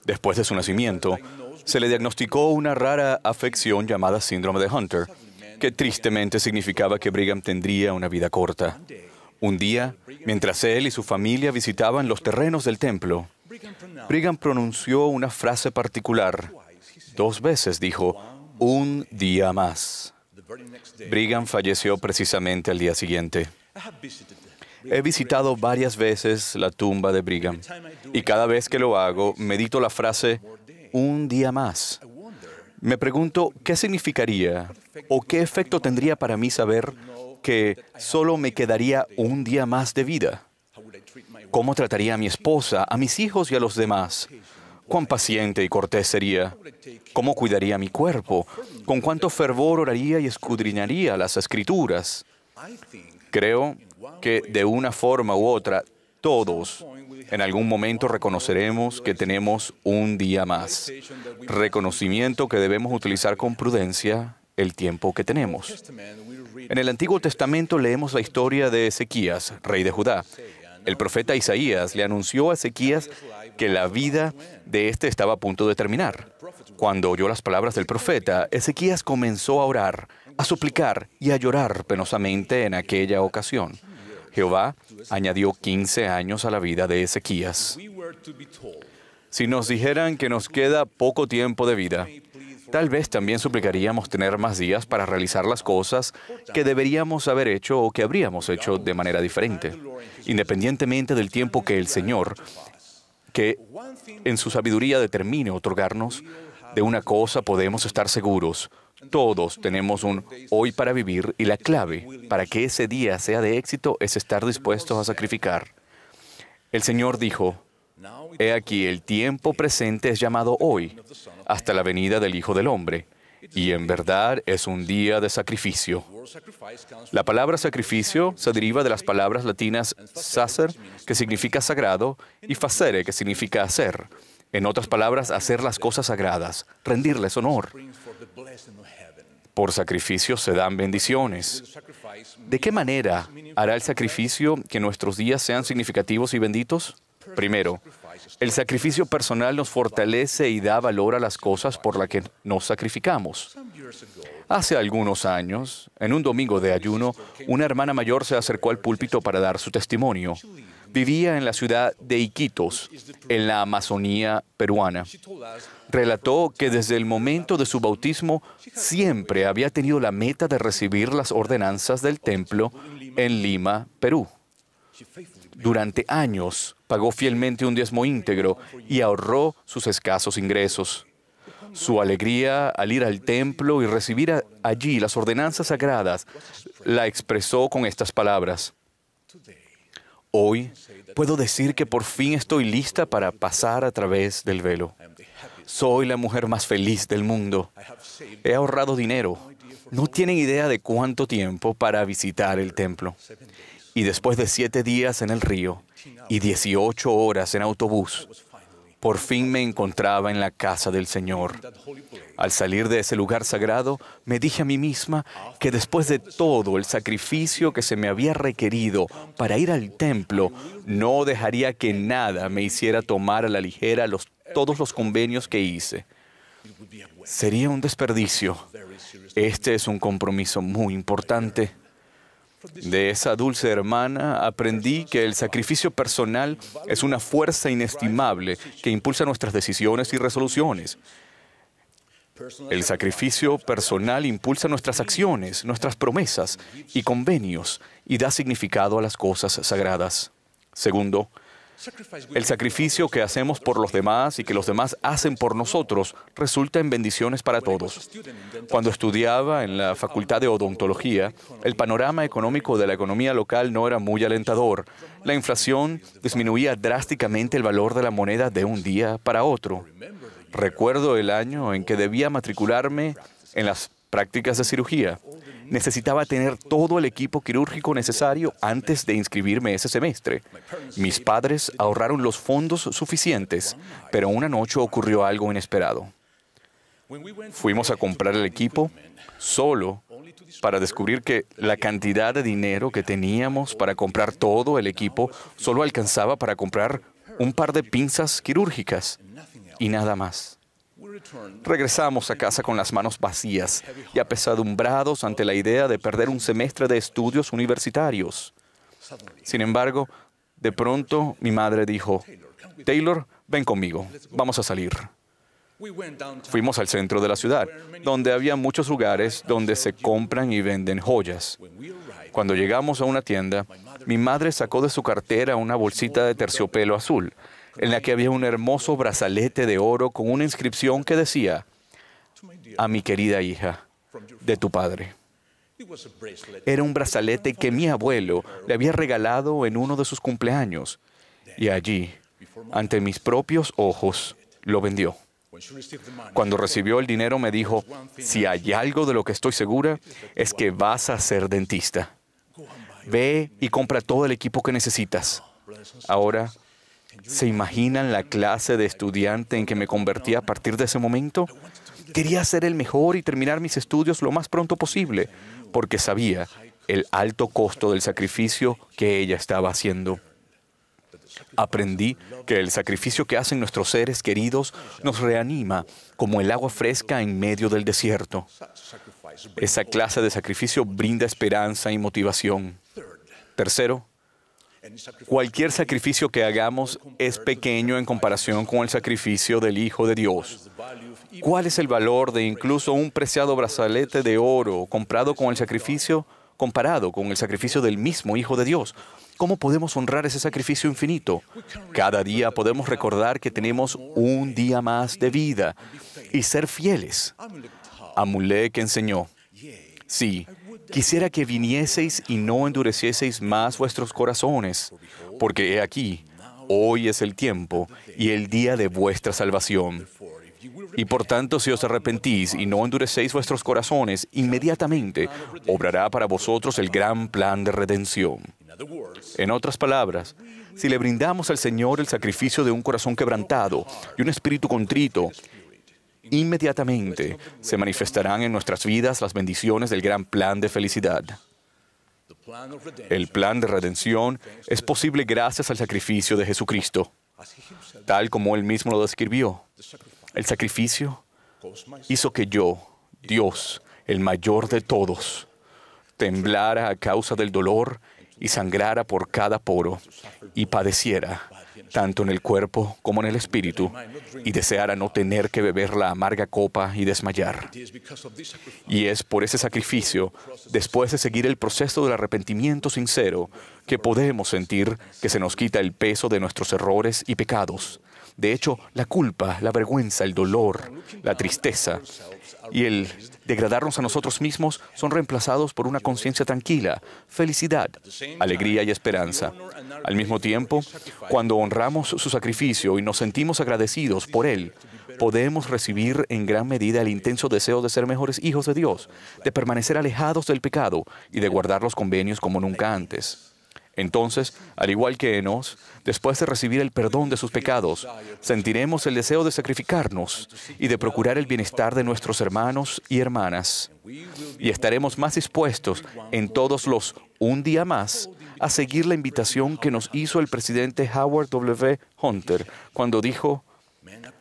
Después de su nacimiento, se le diagnosticó una rara afección llamada síndrome de Hunter, que tristemente significaba que Brigham tendría una vida corta. Un día, mientras él y su familia visitaban los terrenos del templo, Brigham pronunció una frase particular. 2 veces dijo: un día más. Brigham falleció precisamente al día siguiente. He visitado varias veces la tumba de Brigham y cada vez que lo hago, medito la frase un día más. Me pregunto qué significaría o qué efecto tendría para mí saber que solo me quedaría un día más de vida. ¿Cómo trataría a mi esposa, a mis hijos y a los demás? ¿Cuán paciente y cortés sería? ¿Cómo cuidaría mi cuerpo? ¿Con cuánto fervor oraría y escudriñaría las Escrituras? Creo que de una forma u otra, todos en algún momento reconoceremos que tenemos un día más. Reconocimiento que debemos utilizar con prudencia el tiempo que tenemos. En el Antiguo Testamento leemos la historia de Ezequías, rey de Judá. El profeta Isaías le anunció a Ezequías que la vida de éste estaba a punto de terminar. Cuando oyó las palabras del profeta, Ezequías comenzó a orar, a suplicar y a llorar penosamente en aquella ocasión. Jehová añadió 15 años a la vida de Ezequías. Si nos dijeran que nos queda poco tiempo de vida, tal vez también suplicaríamos tener más días para realizar las cosas que deberíamos haber hecho o que habríamos hecho de manera diferente, independientemente del tiempo que el Señor, que en su sabiduría determine otorgarnos. De una cosa podemos estar seguros: todos tenemos un hoy para vivir y la clave para que ese día sea de éxito es estar dispuestos a sacrificar. El Señor dijo: he aquí el tiempo presente es llamado hoy, hasta la venida del Hijo del Hombre, y en verdad es un día de sacrificio. La palabra sacrificio se deriva de las palabras latinas sacer, que significa sagrado, y facere, que significa hacer. En otras palabras, hacer las cosas sagradas, rendirles honor. Por sacrificio se dan bendiciones. ¿De qué manera hará el sacrificio que nuestros días sean significativos y benditos? Primero, el sacrificio personal nos fortalece y da valor a las cosas por las que nos sacrificamos. Hace algunos años, en un domingo de ayuno, una hermana mayor se acercó al púlpito para dar su testimonio. Vivía en la ciudad de Iquitos, en la Amazonía peruana. Relató que desde el momento de su bautismo siempre había tenido la meta de recibir las ordenanzas del templo en Lima, Perú. Durante años pagó fielmente un diezmo íntegro y ahorró sus escasos ingresos. Su alegría al ir al templo y recibir allí las ordenanzas sagradas la expresó con estas palabras: Hoy puedo decir que por fin estoy lista para pasar a través del velo. Soy la mujer más feliz del mundo. He ahorrado dinero. No tienen idea de cuánto tiempo para visitar el templo. Y después de 7 días en el río y 18 horas en autobús, por fin me encontraba en la casa del Señor. Al salir de ese lugar sagrado, me dije a mí misma que después de todo el sacrificio que se me había requerido para ir al templo, no dejaría que nada me hiciera tomar a la ligera todos los convenios que hice. Sería un desperdicio. Este es un compromiso muy importante. De esa dulce hermana aprendí que el sacrificio personal es una fuerza inestimable que impulsa nuestras decisiones y resoluciones. El sacrificio personal impulsa nuestras acciones, nuestras promesas y convenios y da significado a las cosas sagradas. Segundo, el sacrificio que hacemos por los demás y que los demás hacen por nosotros resulta en bendiciones para todos. Cuando estudiaba en la Facultad de Odontología, el panorama económico de la economía local no era muy alentador. La inflación disminuía drásticamente el valor de la moneda de un día para otro. Recuerdo el año en que debía matricularme en las prácticas de cirugía. Necesitaba tener todo el equipo quirúrgico necesario antes de inscribirme ese semestre. Mis padres ahorraron los fondos suficientes, pero una noche ocurrió algo inesperado. Fuimos a comprar el equipo solo para descubrir que la cantidad de dinero que teníamos para comprar todo el equipo solo alcanzaba para comprar un par de pinzas quirúrgicas y nada más. Regresamos a casa con las manos vacías y apesadumbrados ante la idea de perder un semestre de estudios universitarios. Sin embargo, de pronto mi madre dijo: Taylor, ven conmigo, vamos a salir. Fuimos al centro de la ciudad, donde había muchos lugares donde se compran y venden joyas. Cuando llegamos a una tienda, mi madre sacó de su cartera una bolsita de terciopelo azul, en la que había un hermoso brazalete de oro con una inscripción que decía: a mi querida hija, de tu padre. Era un brazalete que mi abuelo le había regalado en uno de sus cumpleaños, y allí, ante mis propios ojos, lo vendió. Cuando recibió el dinero me dijo: si hay algo de lo que estoy segura, es que vas a ser dentista. Ve y compra todo el equipo que necesitas. Ahora, ¿se imaginan la clase de estudiante en que me convertí a partir de ese momento? Quería ser el mejor y terminar mis estudios lo más pronto posible, porque sabía el alto costo del sacrificio que ella estaba haciendo. Aprendí que el sacrificio que hacen nuestros seres queridos nos reanima como el agua fresca en medio del desierto. Esa clase de sacrificio brinda esperanza y motivación. Tercero, cualquier sacrificio que hagamos es pequeño en comparación con el sacrificio del Hijo de Dios. ¿Cuál es el valor de incluso un preciado brazalete de oro comparado con el sacrificio del mismo Hijo de Dios? ¿Cómo podemos honrar ese sacrificio infinito? Cada día podemos recordar que tenemos un día más de vida y ser fieles. Amulek enseñó: sí, quisiera que vinieseis y no endurecieseis más vuestros corazones, porque he aquí, hoy es el tiempo y el día de vuestra salvación. Y por tanto, si os arrepentís y no endurecéis vuestros corazones, inmediatamente obrará para vosotros el gran plan de redención. En otras palabras, si le brindamos al Señor el sacrificio de un corazón quebrantado y un espíritu contrito, inmediatamente se manifestarán en nuestras vidas las bendiciones del gran plan de felicidad. El plan de redención es posible gracias al sacrificio de Jesucristo, tal como Él mismo lo describió. El sacrificio hizo que yo, Dios, el mayor de todos, temblara a causa del dolor y sangrara por cada poro y padeciera, tanto en el cuerpo como en el espíritu, y deseara no tener que beber la amarga copa y desmayar. Y es por ese sacrificio, después de seguir el proceso del arrepentimiento sincero, que podemos sentir que se nos quita el peso de nuestros errores y pecados, De hecho, la culpa, la vergüenza, el dolor, la tristeza y el degradarnos a nosotros mismos son reemplazados por una conciencia tranquila, felicidad, alegría y esperanza. Al mismo tiempo, cuando honramos su sacrificio y nos sentimos agradecidos por él, podemos recibir en gran medida el intenso deseo de ser mejores hijos de Dios, de permanecer alejados del pecado y de guardar los convenios como nunca antes. Entonces, al igual que Enos, después de recibir el perdón de sus pecados, sentiremos el deseo de sacrificarnos y de procurar el bienestar de nuestros hermanos y hermanas. Y estaremos más dispuestos en todos los un día más a seguir la invitación que nos hizo el presidente Howard W. Hunter cuando dijo: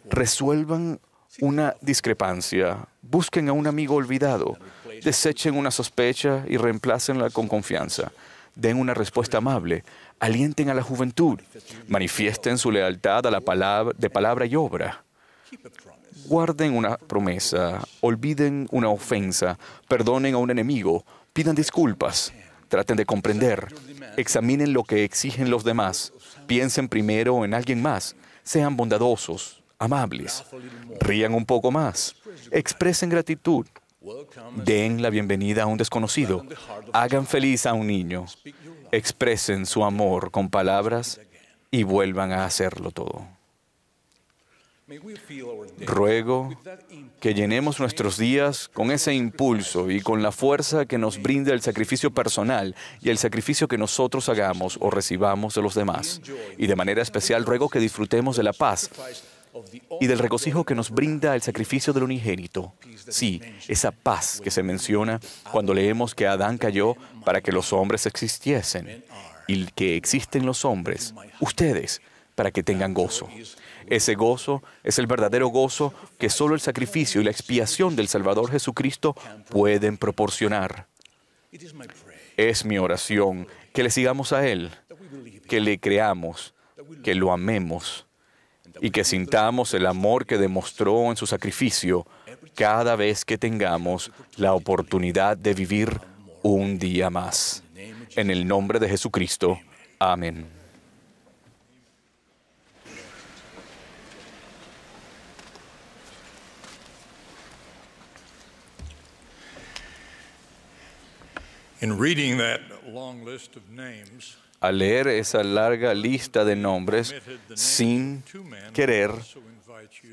resuelvan una discrepancia, busquen a un amigo olvidado, desechen una sospecha y reemplácenla con confianza. Den una respuesta amable, alienten a la juventud, manifiesten su lealtad a la palabra y obra. Guarden una promesa, olviden una ofensa, perdonen a un enemigo, pidan disculpas, traten de comprender, examinen lo que exigen los demás, piensen primero en alguien más, sean bondadosos, amables, rían un poco más, expresen gratitud. Den la bienvenida a un desconocido. Hagan feliz a un niño. Expresen su amor con palabras y vuelvan a hacerlo todo. Ruego que llenemos nuestros días con ese impulso y con la fuerza que nos brinda el sacrificio personal y el sacrificio que nosotros hagamos o recibamos de los demás. Y de manera especial ruego que disfrutemos de la paz y del regocijo que nos brinda el sacrificio del unigénito. Sí, esa paz que se menciona cuando leemos que Adán cayó para que los hombres existiesen y que existen los hombres, ustedes, para que tengan gozo. Ese gozo es el verdadero gozo que solo el sacrificio y la expiación del Salvador Jesucristo pueden proporcionar. Es mi oración que le sigamos a Él, que le creamos, que lo amemos y que sintamos el amor que demostró en su sacrificio cada vez que tengamos la oportunidad de vivir un día más. En el nombre de Jesucristo. Amén. In reading that long list of names, al leer esa larga lista de nombres, sin querer,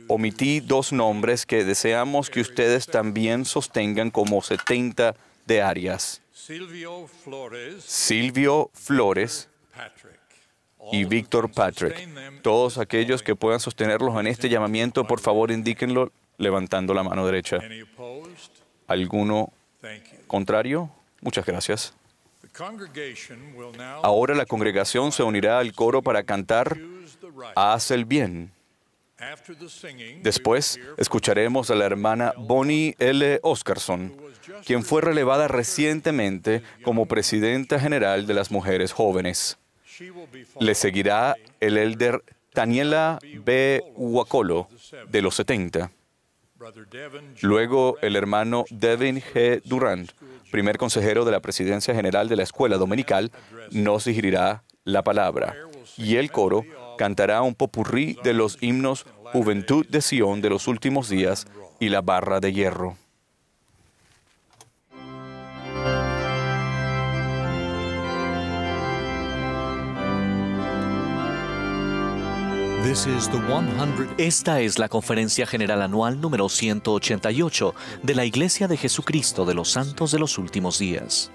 omití 2 nombres que deseamos que ustedes también sostengan como 70 de Arias: Silvio Flores y Víctor Patrick. Todos aquellos que puedan sostenerlos en este llamamiento, por favor, indíquenlo levantando la mano derecha. ¿Alguno contrario? Muchas gracias. Ahora la congregación se unirá al coro para cantar Haz el bien. Después escucharemos a la hermana Bonnie L. Oscarson, quien fue relevada recientemente como presidenta general de las mujeres jóvenes. Le seguirá el elder Taniela B. Huacolo, de los 70. Luego el hermano Devin G. Durant, primer consejero de la Presidencia General de la Escuela Dominical, nos dirigirá la palabra. Y el coro cantará un popurrí de los himnos Juventud de Sion de los últimos días y La Barra de Hierro. Esta es la Conferencia General Anual número 188 de la Iglesia de Jesucristo de los Santos de los Últimos Días.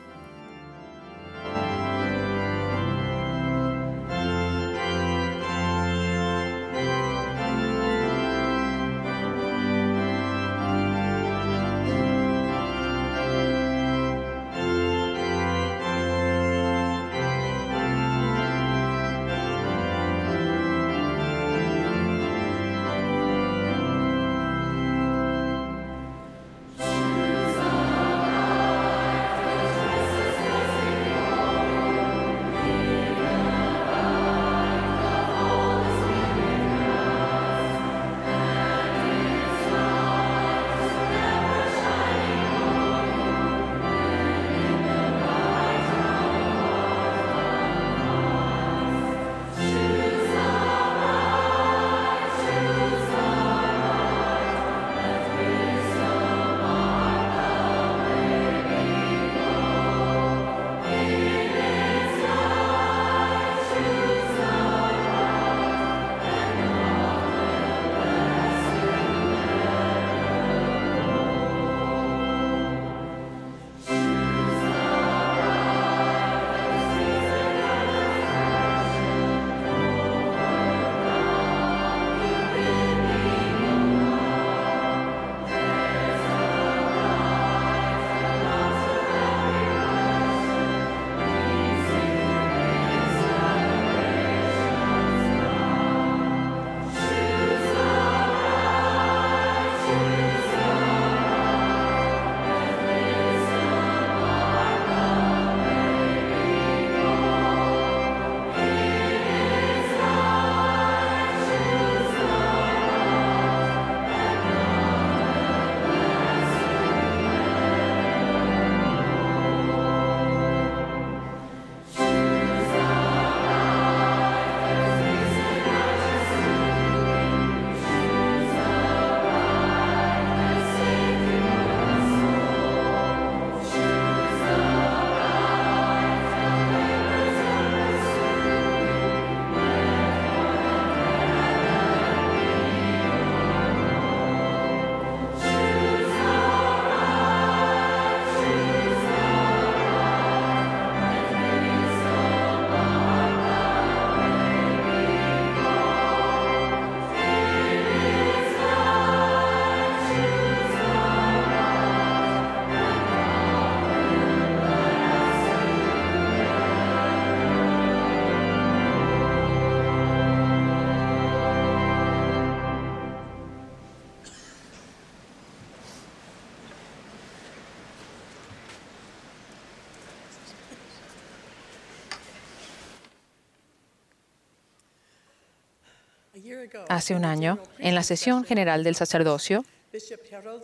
Hace un año, en la sesión general del sacerdocio,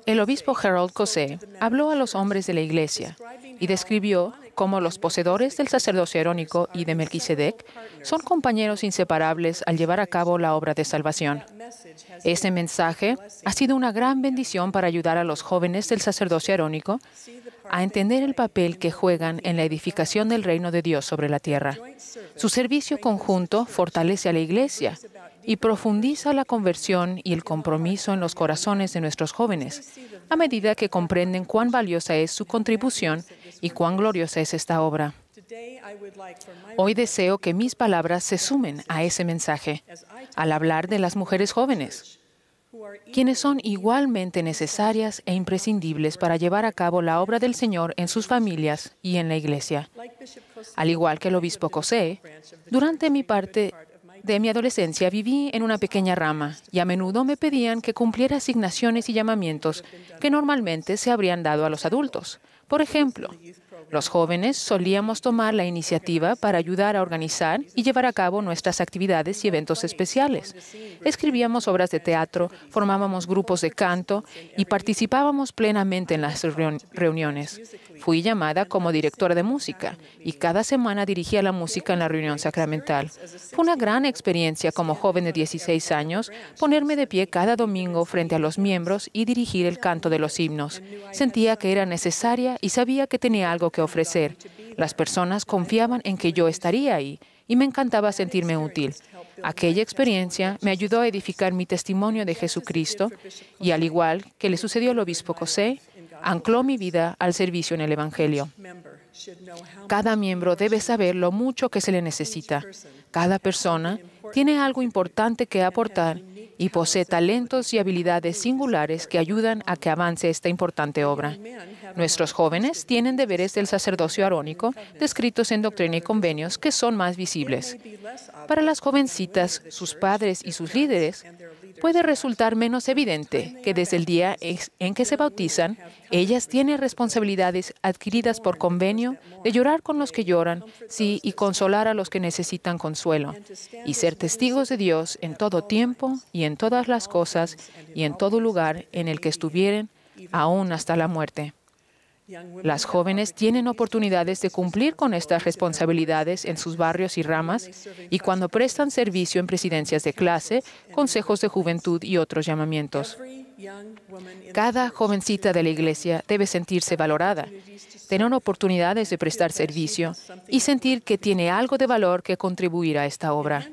el obispo Harold Cosset habló a los hombres de la Iglesia y describió cómo los poseedores del sacerdocio arónico y de Melquisedec son compañeros inseparables al llevar a cabo la obra de salvación. Ese mensaje ha sido una gran bendición para ayudar a los jóvenes del sacerdocio arónico a entender el papel que juegan en la edificación del reino de Dios sobre la tierra. Su servicio conjunto fortalece a la Iglesia y profundiza la conversión y el compromiso en los corazones de nuestros jóvenes, a medida que comprenden cuán valiosa es su contribución y cuán gloriosa es esta obra. Hoy deseo que mis palabras se sumen a ese mensaje, al hablar de las mujeres jóvenes, quienes son igualmente necesarias e imprescindibles para llevar a cabo la obra del Señor en sus familias y en la Iglesia. Al igual que el obispo Cosset, durante mi parte de mi adolescencia viví en una pequeña rama y a menudo me pedían que cumpliera asignaciones y llamamientos que normalmente se habrían dado a los adultos. Por ejemplo, los jóvenes solíamos tomar la iniciativa para ayudar a organizar y llevar a cabo nuestras actividades y eventos especiales. Escribíamos obras de teatro, formábamos grupos de canto y participábamos plenamente en las reuniones. Fui llamada como directora de música y cada semana dirigía la música en la reunión sacramental. Fue una gran experiencia como joven de 16 años ponerme de pie cada domingo frente a los miembros y dirigir el canto de los himnos. Sentía que era necesaria y sabía que tenía algo que ofrecer. Las personas confiaban en que yo estaría ahí y me encantaba sentirme útil. Aquella experiencia me ayudó a edificar mi testimonio de Jesucristo y, al igual que le sucedió al obispo Cosset, ancló mi vida al servicio en el Evangelio. Cada miembro debe saber lo mucho que se le necesita. Cada persona tiene algo importante que aportar y posee talentos y habilidades singulares que ayudan a que avance esta importante obra. Nuestros jóvenes tienen deberes del sacerdocio arónico descritos en Doctrina y Convenios que son más visibles. Para las jovencitas, sus padres y sus líderes, puede resultar menos evidente que desde el día en que se bautizan, ellas tienen responsabilidades adquiridas por convenio de llorar con los que lloran, sí, y consolar a los que necesitan consuelo, y ser testigos de Dios en todo tiempo y en todas las cosas y en todo lugar en el que estuvieren, aún hasta la muerte. Las jóvenes tienen oportunidades de cumplir con estas responsabilidades en sus barrios y ramas y cuando prestan servicio en presidencias de clase, consejos de juventud y otros llamamientos. Cada jovencita de la Iglesia debe sentirse valorada, tener oportunidades de prestar servicio y sentir que tiene algo de valor que contribuir a esta obra.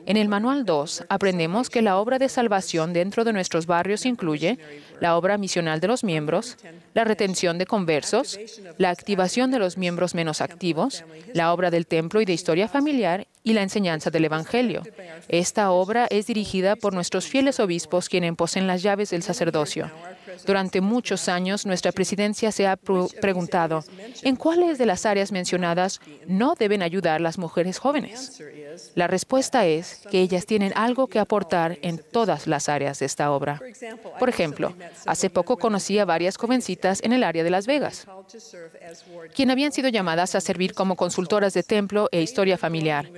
En el Manual 2 aprendemos que la obra de salvación dentro de nuestros barrios incluye la obra misional de los miembros, la retención de conversos, la activación de los miembros menos activos, la obra del templo y de historia familiar y la enseñanza del Evangelio. Esta obra es dirigida por nuestros fieles obispos, quienes poseen las llaves del sacerdocio. Durante muchos años, nuestra presidencia se ha preguntado, ¿en cuáles de las áreas mencionadas no deben ayudar las mujeres jóvenes? La respuesta es que ellas tienen algo que aportar en todas las áreas de esta obra. Por ejemplo, hace poco conocí a varias jovencitas en el área de Las Vegas, quienes habían sido llamadas a servir como consultoras de templo e historia familiar.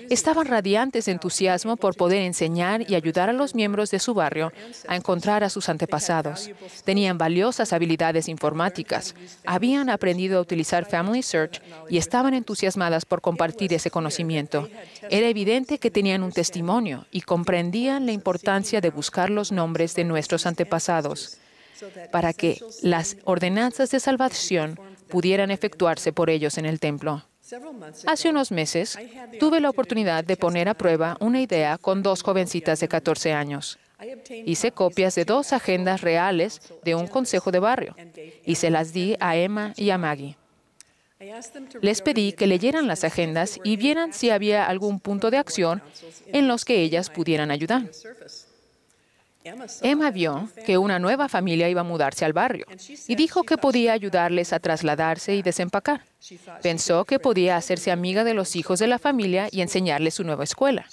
Estaban radiantes de entusiasmo por poder enseñar y ayudar a los miembros de su barrio a encontrar a sus antepasados. Tenían valiosas habilidades informáticas, habían aprendido a utilizar Family Search y estaban entusiasmadas por compartir ese conocimiento. Era evidente que tenían un testimonio y comprendían la importancia de buscar los nombres de nuestros antepasados para que las ordenanzas de salvación pudieran efectuarse por ellos en el templo. Hace unos meses, tuve la oportunidad de poner a prueba una idea con dos jovencitas de 14 años. Hice copias de 2 agendas reales de un consejo de barrio y se las di a Emma y a Maggie. Les pedí que leyeran las agendas y vieran si había algún punto de acción en los que ellas pudieran ayudar. Emma vio que una nueva familia iba a mudarse al barrio y dijo que podía ayudarles a trasladarse y desempacar. Pensó que podía hacerse amiga de los hijos de la familia y enseñarles su nueva escuela.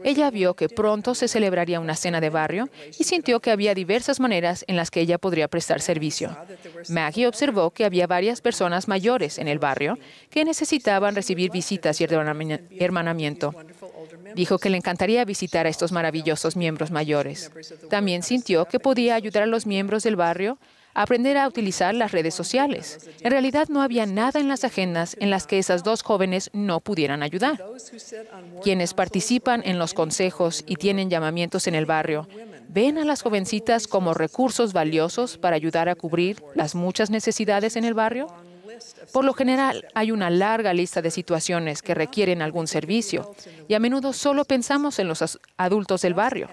Ella vio que pronto se celebraría una cena de barrio y sintió que había diversas maneras en las que ella podría prestar servicio. Maggie observó que había varias personas mayores en el barrio que necesitaban recibir visitas y hermanamiento. Dijo que le encantaría visitar a estos maravillosos miembros mayores. También sintió que podía ayudar a los miembros del barrio a aprender a utilizar las redes sociales. En realidad no había nada en las agendas en las que esas dos jóvenes no pudieran ayudar. Quienes participan en los consejos y tienen llamamientos en el barrio, ven a las jovencitas como recursos valiosos para ayudar a cubrir las muchas necesidades en el barrio. Por lo general, hay una larga lista de situaciones que requieren algún servicio y a menudo solo pensamos en los adultos del barrio.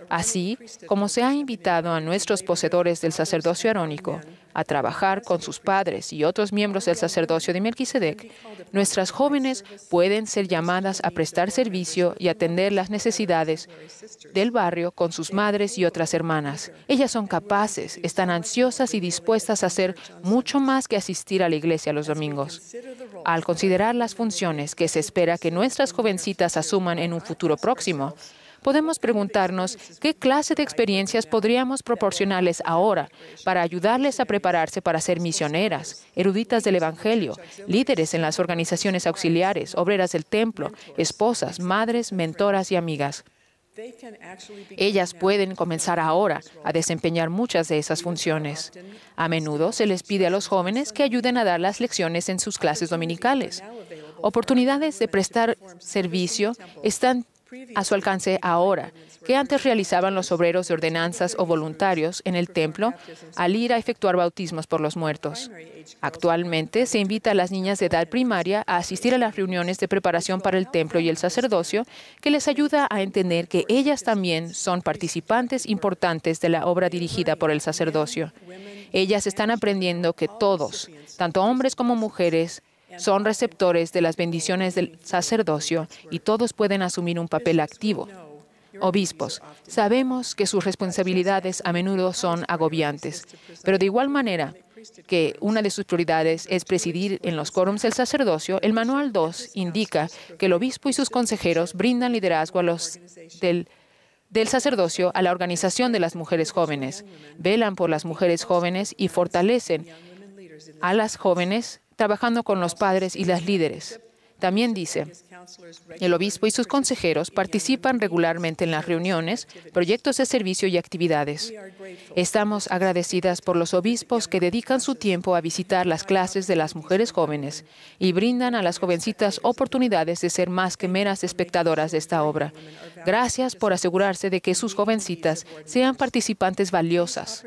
Así como se ha invitado a nuestros poseedores del sacerdocio arónico a trabajar con sus padres y otros miembros del sacerdocio de Melquisedec, nuestras jóvenes pueden ser llamadas a prestar servicio y atender las necesidades del barrio con sus madres y otras hermanas. Ellas son capaces, están ansiosas y dispuestas a hacer mucho más que asistir a la iglesia los domingos. Al considerar las funciones que se espera que nuestras jovencitas asuman en un futuro próximo, podemos preguntarnos qué clase de experiencias podríamos proporcionarles ahora para ayudarles a prepararse para ser misioneras, eruditas del Evangelio, líderes en las organizaciones auxiliares, obreras del templo, esposas, madres, mentoras y amigas. Ellas pueden comenzar ahora a desempeñar muchas de esas funciones. A menudo se les pide a los jóvenes que ayuden a dar las lecciones en sus clases dominicales. Oportunidades de prestar servicio están a su alcance ahora, que antes realizaban los obreros de ordenanzas o voluntarios en el templo al ir a efectuar bautismos por los muertos. Actualmente se invita a las niñas de edad primaria a asistir a las reuniones de preparación para el templo y el sacerdocio, que les ayuda a entender que ellas también son participantes importantes de la obra dirigida por el sacerdocio. Ellas están aprendiendo que todos, tanto hombres como mujeres, son receptores de las bendiciones del sacerdocio y todos pueden asumir un papel activo. Obispos, sabemos que sus responsabilidades a menudo son agobiantes, pero de igual manera que una de sus prioridades es presidir en los quórums del sacerdocio, el Manual 2 indica que el obispo y sus consejeros brindan liderazgo a los del sacerdocio a la organización de las mujeres jóvenes, velan por las mujeres jóvenes y fortalecen a las jóvenes trabajando con los padres y las líderes. También dice, el obispo y sus consejeros participan regularmente en las reuniones, proyectos de servicio y actividades. Estamos agradecidas por los obispos que dedican su tiempo a visitar las clases de las mujeres jóvenes y brindan a las jovencitas oportunidades de ser más que meras espectadoras de esta obra. Gracias por asegurarse de que sus jovencitas sean participantes valiosas.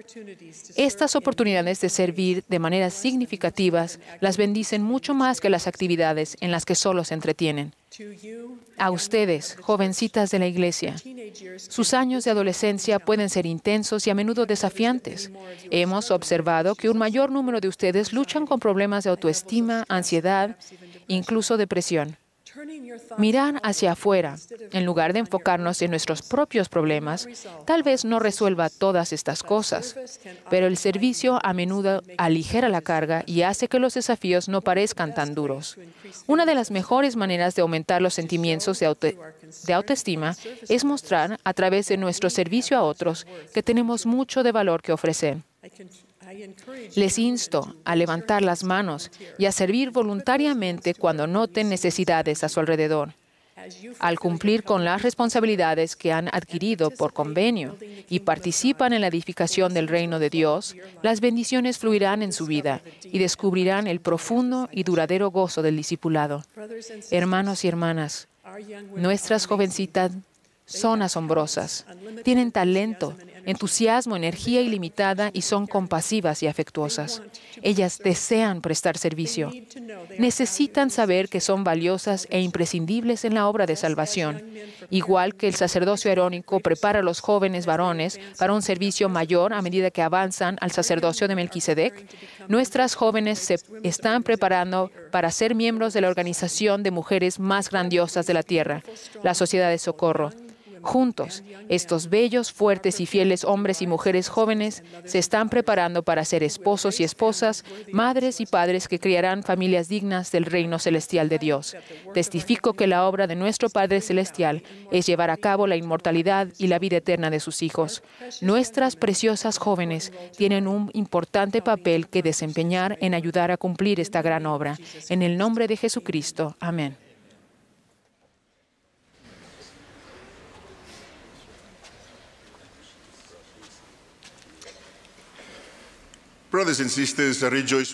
Estas oportunidades de servir de maneras significativas las bendicen mucho más que las actividades en las que solo se entretienen. A ustedes, jovencitas de la Iglesia, sus años de adolescencia pueden ser intensos y a menudo desafiantes. Hemos observado que un mayor número de ustedes luchan con problemas de autoestima, ansiedad, incluso depresión. Mirar hacia afuera, en lugar de enfocarnos en nuestros propios problemas, tal vez no resuelva todas estas cosas, pero el servicio a menudo aligera la carga y hace que los desafíos no parezcan tan duros. Una de las mejores maneras de aumentar los sentimientos de autoestima es mostrar, a través de nuestro servicio a otros, que tenemos mucho de valor que ofrecer. Les insto a levantar las manos y a servir voluntariamente cuando noten necesidades a su alrededor. Al cumplir con las responsabilidades que han adquirido por convenio y participan en la edificación del reino de Dios, las bendiciones fluirán en su vida y descubrirán el profundo y duradero gozo del discipulado. Hermanos y hermanas, nuestras jovencitas son asombrosas, tienen talento, entusiasmo, energía ilimitada y son compasivas y afectuosas. Ellas desean prestar servicio. Necesitan saber que son valiosas e imprescindibles en la obra de salvación. Igual que el sacerdocio arónico prepara a los jóvenes varones para un servicio mayor a medida que avanzan al sacerdocio de Melquisedec, nuestras jóvenes se están preparando para ser miembros de la organización de mujeres más grandiosas de la tierra, la Sociedad de Socorro. Juntos, estos bellos, fuertes y fieles hombres y mujeres jóvenes se están preparando para ser esposos y esposas, madres y padres que criarán familias dignas del reino celestial de Dios. Testifico que la obra de nuestro Padre Celestial es llevar a cabo la inmortalidad y la vida eterna de sus hijos. Nuestras preciosas jóvenes tienen un importante papel que desempeñar en ayudar a cumplir esta gran obra. En el nombre de Jesucristo. Amén.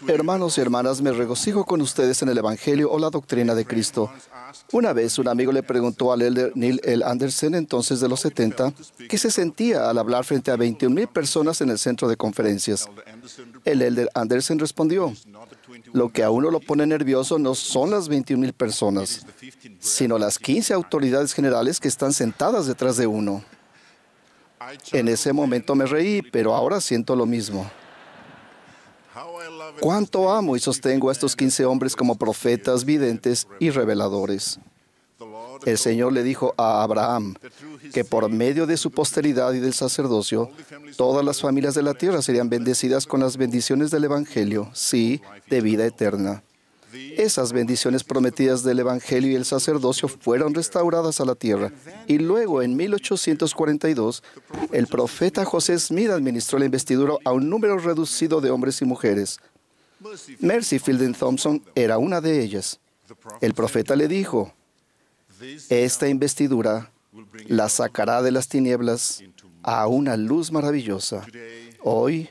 Hermanos y hermanas, me regocijo con ustedes en el Evangelio o la doctrina de Cristo. Una vez un amigo le preguntó al elder Neil L. Anderson, entonces de los 70, qué se sentía al hablar frente a 21,000 personas en el centro de conferencias. El elder Anderson respondió: lo que a uno lo pone nervioso no son las 21,000 personas, sino las 15 autoridades generales que están sentadas detrás de uno. En ese momento me reí, pero ahora siento lo mismo. Cuánto amo y sostengo a estos 15 hombres como profetas, videntes y reveladores. El Señor le dijo a Abraham que por medio de su posteridad y del sacerdocio, todas las familias de la tierra serían bendecidas con las bendiciones del Evangelio, sí, de vida eterna. Esas bendiciones prometidas del Evangelio y el sacerdocio fueron restauradas a la tierra. Y luego, en 1842, el profeta José Smith administró la investidura a un número reducido de hombres y mujeres. Mercy Fielding Thompson era una de ellas. El profeta le dijo: esta investidura la sacará de las tinieblas a una luz maravillosa. Hoy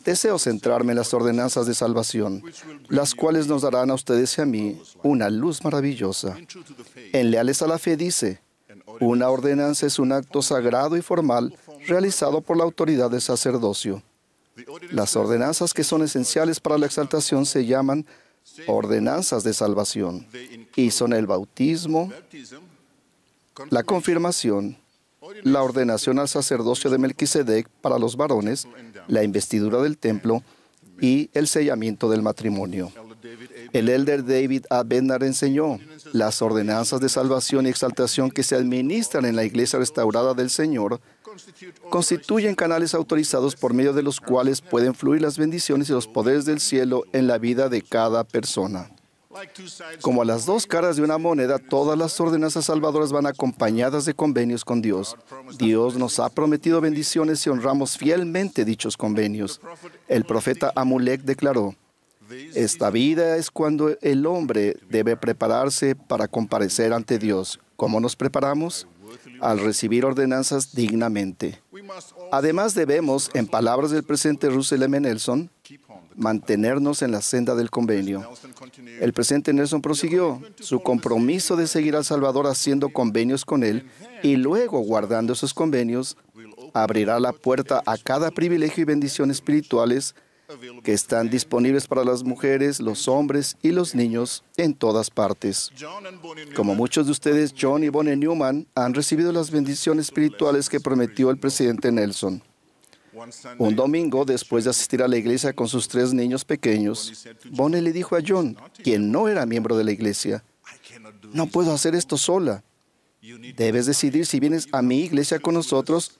deseo centrarme en las ordenanzas de salvación, las cuales nos darán a ustedes y a mí una luz maravillosa. En Leales a la Fe dice: una ordenanza es un acto sagrado y formal realizado por la autoridad del sacerdocio. Las ordenanzas que son esenciales para la exaltación se llaman ordenanzas de salvación y son el bautismo, la confirmación, la ordenación al sacerdocio de Melquisedec para los varones, la investidura del templo y el sellamiento del matrimonio. El elder David A. Bednar enseñó: las ordenanzas de salvación y exaltación que se administran en la iglesia restaurada del Señor constituyen canales autorizados por medio de los cuales pueden fluir las bendiciones y los poderes del cielo en la vida de cada persona. Como a las dos caras de una moneda, todas las ordenanzas salvadoras van acompañadas de convenios con Dios. Dios nos ha prometido bendiciones y honramos fielmente dichos convenios. El profeta Amulek declaró: esta vida es cuando el hombre debe prepararse para comparecer ante Dios. ¿Cómo nos preparamos? Al recibir ordenanzas dignamente. Además debemos, en palabras del presidente Russell M. Nelson, mantenernos en la senda del convenio. El presidente Nelson prosiguió: su compromiso de seguir al Salvador haciendo convenios con Él y luego guardando esos convenios abrirá la puerta a cada privilegio y bendición espirituales que están disponibles para las mujeres, los hombres y los niños en todas partes. Como muchos de ustedes, John y Bonnie Newman han recibido las bendiciones espirituales que prometió el presidente Nelson. Un domingo, después de asistir a la iglesia con sus 3 niños pequeños, Bonnie le dijo a John, quien no era miembro de la iglesia: no puedo hacer esto sola. Debes decidir si vienes a mi iglesia con nosotros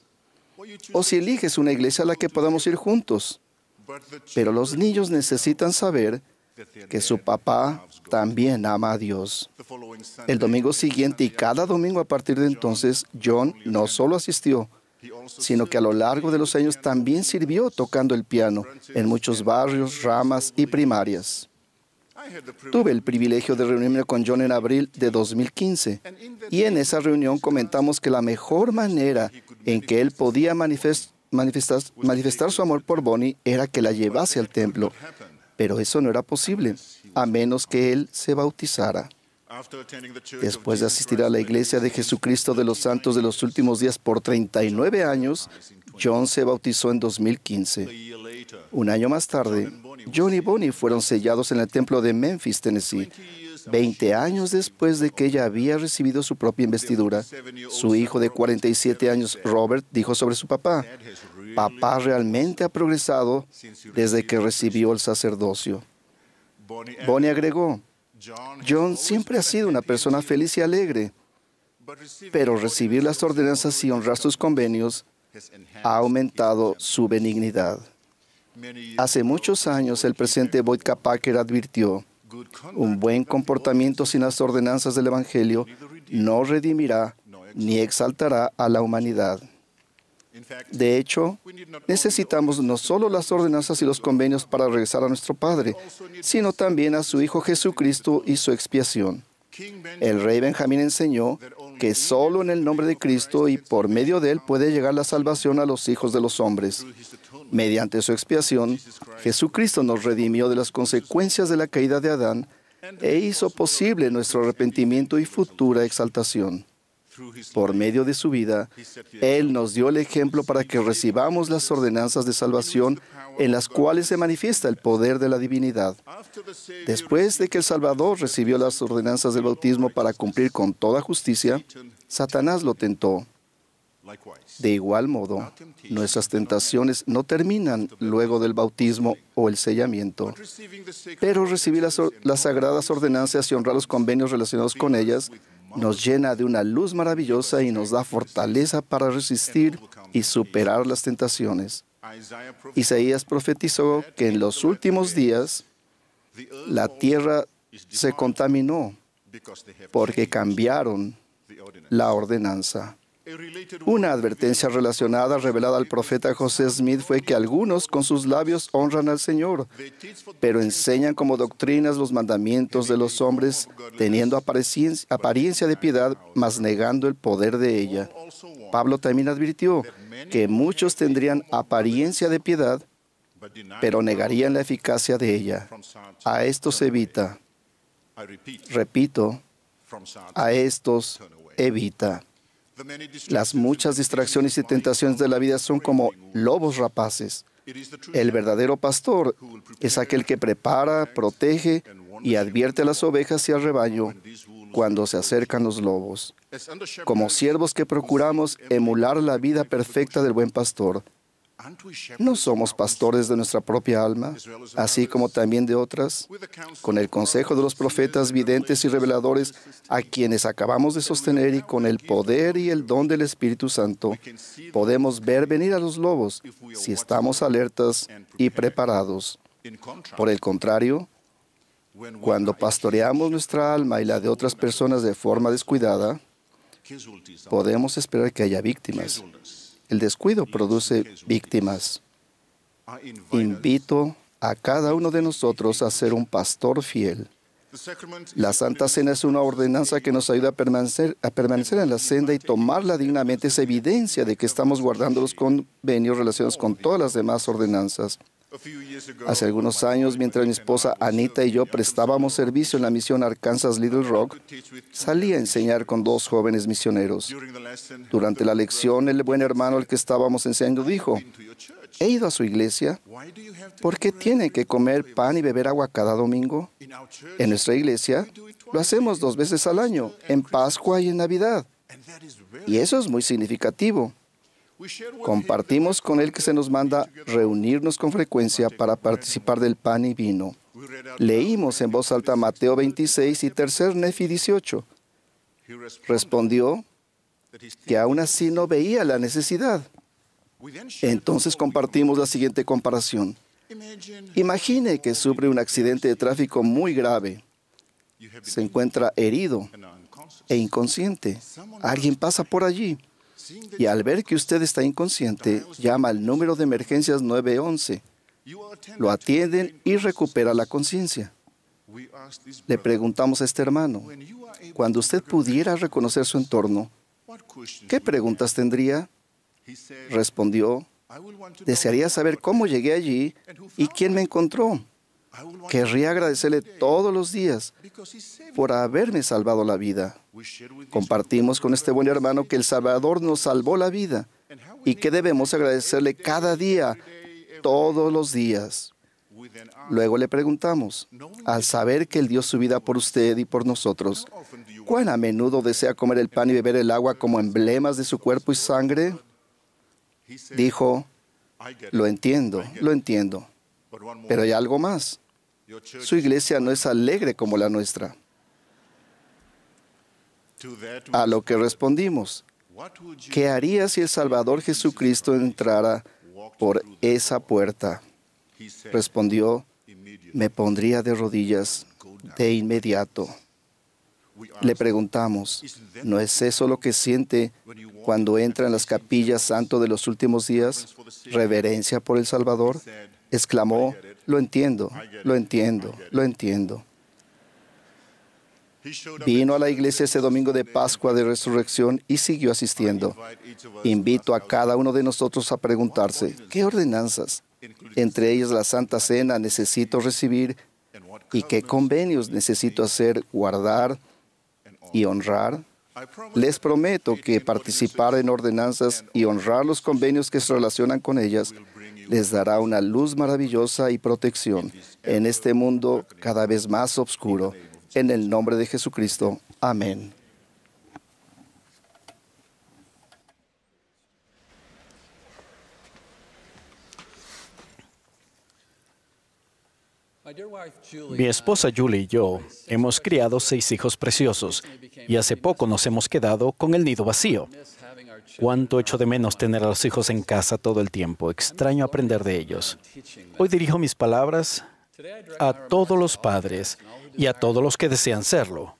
o si eliges una iglesia a la que podamos ir juntos. Pero los niños necesitan saber que su papá también ama a Dios. El domingo siguiente y cada domingo a partir de entonces, John no solo asistió, sino que a lo largo de los años también sirvió tocando el piano en muchos barrios, ramas y primarias. Tuve el privilegio de reunirme con John en abril de 2015 y en esa reunión comentamos que la mejor manera en que él podía manifestar su amor por Bonnie era que la llevase al templo, pero eso no era posible a menos que él se bautizara. Después de asistir a la Iglesia de Jesucristo de los Santos de los Últimos Días por 39 años, John se bautizó en 2015. Un año más tarde, John y Bonnie fueron sellados en el templo de Memphis, Tennessee. 20 años después de que ella había recibido su propia investidura, su hijo de 47 años, Robert, dijo sobre su papá: papá realmente ha progresado desde que recibió el sacerdocio. Bonnie agregó: John siempre ha sido una persona feliz y alegre, pero recibir las ordenanzas y honrar sus convenios ha aumentado su benignidad. Hace muchos años, el presidente Boyd K. Packer advirtió: un buen comportamiento sin las ordenanzas del Evangelio no redimirá ni exaltará a la humanidad. De hecho, necesitamos no solo las ordenanzas y los convenios para regresar a nuestro Padre, sino también a su Hijo Jesucristo y su expiación. El rey Benjamín enseñó que solo en el nombre de Cristo y por medio de él puede llegar la salvación a los hijos de los hombres. Mediante su expiación, Jesucristo nos redimió de las consecuencias de la caída de Adán e hizo posible nuestro arrepentimiento y futura exaltación. Por medio de su vida, Él nos dio el ejemplo para que recibamos las ordenanzas de salvación en las cuales se manifiesta el poder de la divinidad. Después de que el Salvador recibió las ordenanzas del bautismo para cumplir con toda justicia, Satanás lo tentó. De igual modo, nuestras tentaciones no terminan luego del bautismo o el sellamiento, pero recibir las sagradas ordenanzas y honrar los convenios relacionados con ellas nos llena de una luz maravillosa y nos da fortaleza para resistir y superar las tentaciones. Isaías profetizó que en los últimos días la tierra se contaminó porque cambiaron la ordenanza. Una advertencia relacionada revelada al profeta José Smith fue que algunos con sus labios honran al Señor, pero enseñan como doctrinas los mandamientos de los hombres, teniendo apariencia de piedad, mas negando el poder de ella. Pablo también advirtió que muchos tendrían apariencia de piedad, pero negarían la eficacia de ella. A estos evita. Repito, a estos evita. Las muchas distracciones y tentaciones de la vida son como lobos rapaces. El verdadero pastor es aquel que prepara, protege y advierte a las ovejas y al rebaño cuando se acercan los lobos. Como siervos que procuramos emular la vida perfecta del buen pastor, ¿no somos pastores de nuestra propia alma, así como también de otras? Con el consejo de los profetas, videntes y reveladores, a quienes acabamos de sostener, y con el poder y el don del Espíritu Santo, podemos ver venir a los lobos si estamos alertas y preparados. Por el contrario, cuando pastoreamos nuestra alma y la de otras personas de forma descuidada, podemos esperar que haya víctimas. El descuido produce víctimas. Invito a cada uno de nosotros a ser un pastor fiel. La Santa Cena es una ordenanza que nos ayuda a permanecer en la senda y tomarla dignamente. Es evidencia de que estamos guardando los convenios relacionados con todas las demás ordenanzas. Hace algunos años, mientras mi esposa Anita y yo prestábamos servicio en la misión Arkansas Little Rock, salí a enseñar con 2 jóvenes misioneros. Durante la lección, el buen hermano al que estábamos enseñando dijo: «He ido a su iglesia. ¿Por qué tienen que comer pan y beber agua cada domingo? En nuestra iglesia lo hacemos 2 veces al año, en Pascua y en Navidad. Y eso es muy significativo». Compartimos con él que se nos manda reunirnos con frecuencia para participar del pan y vino. Leímos en voz alta Mateo 26 y 3 Nefi 18. Respondió que aún así no veía la necesidad. Entonces compartimos la siguiente comparación. Imagine que sufre un accidente de tráfico muy grave. Se encuentra herido e inconsciente. Alguien pasa por allí. Y al ver que usted está inconsciente, llama al número de emergencias 911. Lo atienden y recupera la conciencia. Le preguntamos a este hermano: cuando usted pudiera reconocer su entorno, ¿qué preguntas tendría? Respondió: desearía saber cómo llegué allí y quién me encontró. Querría agradecerle todos los días por haberme salvado la vida. Compartimos con este buen hermano que el Salvador nos salvó la vida y que debemos agradecerle cada día, todos los días. Luego le preguntamos: al saber que Él dio su vida por usted y por nosotros, ¿cuán a menudo desea comer el pan y beber el agua como emblemas de su cuerpo y sangre? Dijo: lo entiendo. Pero hay algo más. Su iglesia no es alegre como la nuestra. A lo que respondimos: ¿qué haría si el Salvador Jesucristo entrara por esa puerta? Respondió: me pondría de rodillas de inmediato. Le preguntamos: ¿no es eso lo que siente cuando entra en las capillas santo de los últimos días? ¿Reverencia por el Salvador? Exclamó: lo entiendo. Vino a la iglesia ese domingo de Pascua de Resurrección y siguió asistiendo. Invito a cada uno de nosotros a preguntarse, ¿qué ordenanzas, entre ellas la Santa Cena, necesito recibir y qué convenios necesito hacer, guardar y honrar? Les prometo que participar en ordenanzas y honrar los convenios que se relacionan con ellas les dará una luz maravillosa y protección en este mundo cada vez más oscuro. En el nombre de Jesucristo. Amén. Mi esposa Julie y yo hemos criado 6 hijos preciosos y hace poco nos hemos quedado con el nido vacío. Cuánto echo de menos tener a los hijos en casa todo el tiempo. Extraño aprender de ellos. Hoy dirijo mis palabras a todos los padres y a todos los que desean serlo.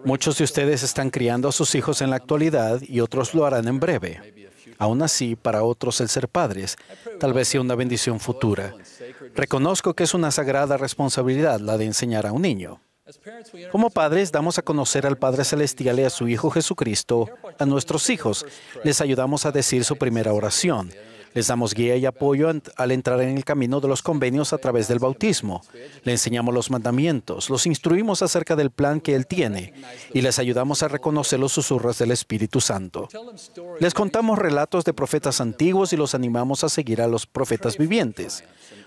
Muchos de ustedes están criando a sus hijos en la actualidad y otros lo harán en breve. Aún así, para otros el ser padres tal vez sea una bendición futura. Reconozco que es una sagrada responsabilidad la de enseñar a un niño. Como padres, damos a conocer al Padre Celestial y a su Hijo Jesucristo a nuestros hijos. Les ayudamos a decir su primera oración. Les damos guía y apoyo al entrar en el camino de los convenios a través del bautismo. Le enseñamos los mandamientos, los instruimos acerca del plan que Él tiene y les ayudamos a reconocer los susurros del Espíritu Santo. Les contamos relatos de profetas antiguos y los animamos a seguir a los profetas vivientes.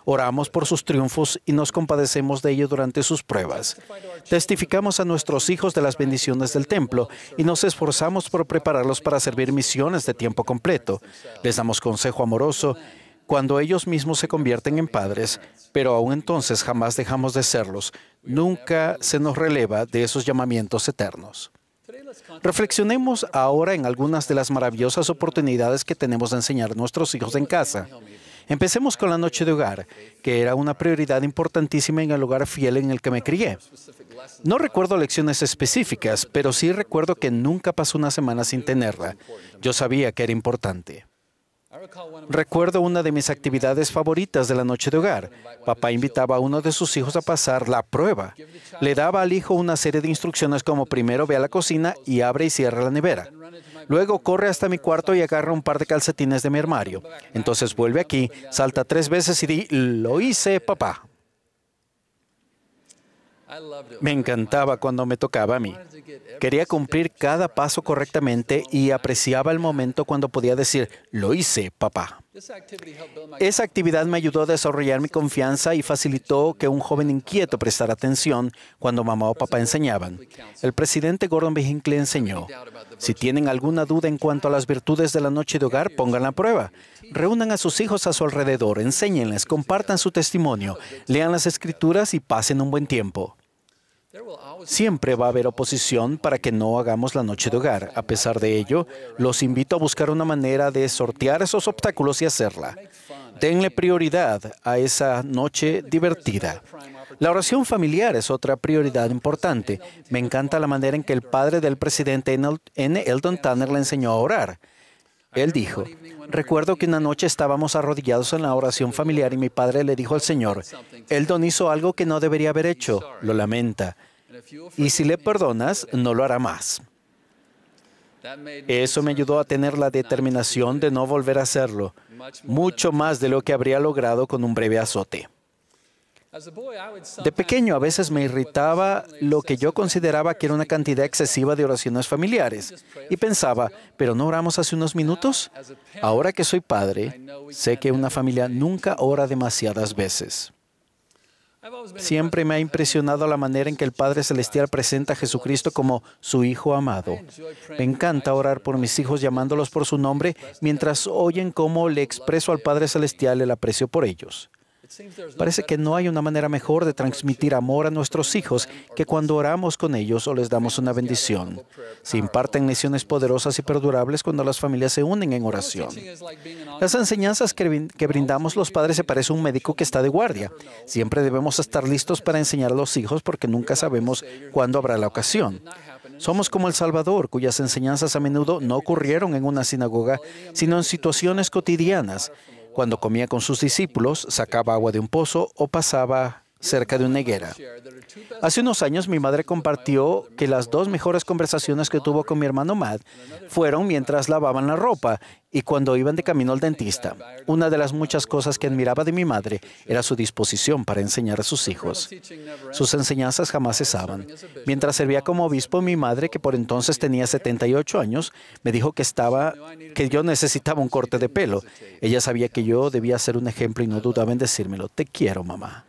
Oramos por sus triunfos y nos compadecemos de ellos durante sus pruebas. Testificamos a nuestros hijos de las bendiciones del templo y nos esforzamos por prepararlos para servir misiones de tiempo completo. Les damos consejo amoroso cuando ellos mismos se convierten en padres, pero aún entonces jamás dejamos de serlos. Nunca se nos releva de esos llamamientos eternos. Reflexionemos ahora en algunas de las maravillosas oportunidades que tenemos de enseñar a nuestros hijos en casa. Empecemos con la noche de hogar, que era una prioridad importantísima en el hogar fiel en el que me crié. No recuerdo lecciones específicas, pero sí recuerdo que nunca pasó una semana sin tenerla. Yo sabía que era importante. Recuerdo una de mis actividades favoritas de la noche de hogar. Papá invitaba a uno de sus hijos a pasar la prueba. Le daba al hijo una serie de instrucciones como primero ve a la cocina y abre y cierra la nevera. Luego corre hasta mi cuarto y agarra un par de calcetines de mi armario. Entonces vuelve aquí, salta 3 veces y di, lo hice, papá. Me encantaba cuando me tocaba a mí. Quería cumplir cada paso correctamente y apreciaba el momento cuando podía decir, lo hice, papá. Esa actividad me ayudó a desarrollar mi confianza y facilitó que un joven inquieto prestara atención cuando mamá o papá enseñaban. El presidente Gordon B. Hinckley enseñó, si tienen alguna duda en cuanto a las virtudes de la noche de hogar, pónganla a prueba. Reúnan a sus hijos a su alrededor, enséñenles, compartan su testimonio, lean las Escrituras y pasen un buen tiempo. Siempre va a haber oposición para que no hagamos la noche de hogar. A pesar de ello, los invito a buscar una manera de sortear esos obstáculos y hacerla. Denle prioridad a esa noche divertida. La oración familiar es otra prioridad importante. Me encanta la manera en que el padre del presidente N. Eldon Tanner le enseñó a orar. Él dijo, recuerdo que una noche estábamos arrodillados en la oración familiar y mi padre le dijo al Señor, Eldon hizo algo que no debería haber hecho, lo lamenta. Y si le perdonas, no lo hará más. Eso me ayudó a tener la determinación de no volver a hacerlo, mucho más de lo que habría logrado con un breve azote. De pequeño a veces me irritaba lo que yo consideraba que era una cantidad excesiva de oraciones familiares. Y pensaba, ¿pero no oramos hace unos minutos? Ahora que soy padre, sé que una familia nunca ora demasiadas veces. Siempre me ha impresionado la manera en que el Padre Celestial presenta a Jesucristo como su Hijo amado. Me encanta orar por mis hijos llamándolos por su nombre mientras oyen cómo le expreso al Padre Celestial el aprecio por ellos. Parece que no hay una manera mejor de transmitir amor a nuestros hijos que cuando oramos con ellos o les damos una bendición. Se imparten lecciones poderosas y perdurables cuando las familias se unen en oración. Las enseñanzas que brindamos los padres se parecen a un médico que está de guardia. Siempre debemos estar listos para enseñar a los hijos porque nunca sabemos cuándo habrá la ocasión. Somos como el Salvador, cuyas enseñanzas a menudo no ocurrieron en una sinagoga, sino en situaciones cotidianas. Cuando comía con sus discípulos, sacaba agua de un pozo o pasaba cerca de una higuera. Hace unos años mi madre compartió que las 2 mejores conversaciones que tuvo con mi hermano Matt fueron mientras lavaban la ropa y cuando iban de camino al dentista. Una de las muchas cosas que admiraba de mi madre era su disposición para enseñar a sus hijos. Sus enseñanzas jamás cesaban. Mientras servía como obispo, mi madre, que por entonces tenía 78 años, me dijo que yo necesitaba un corte de pelo. Ella sabía que yo debía ser un ejemplo y no dudaba en decírmelo. Te quiero, mamá.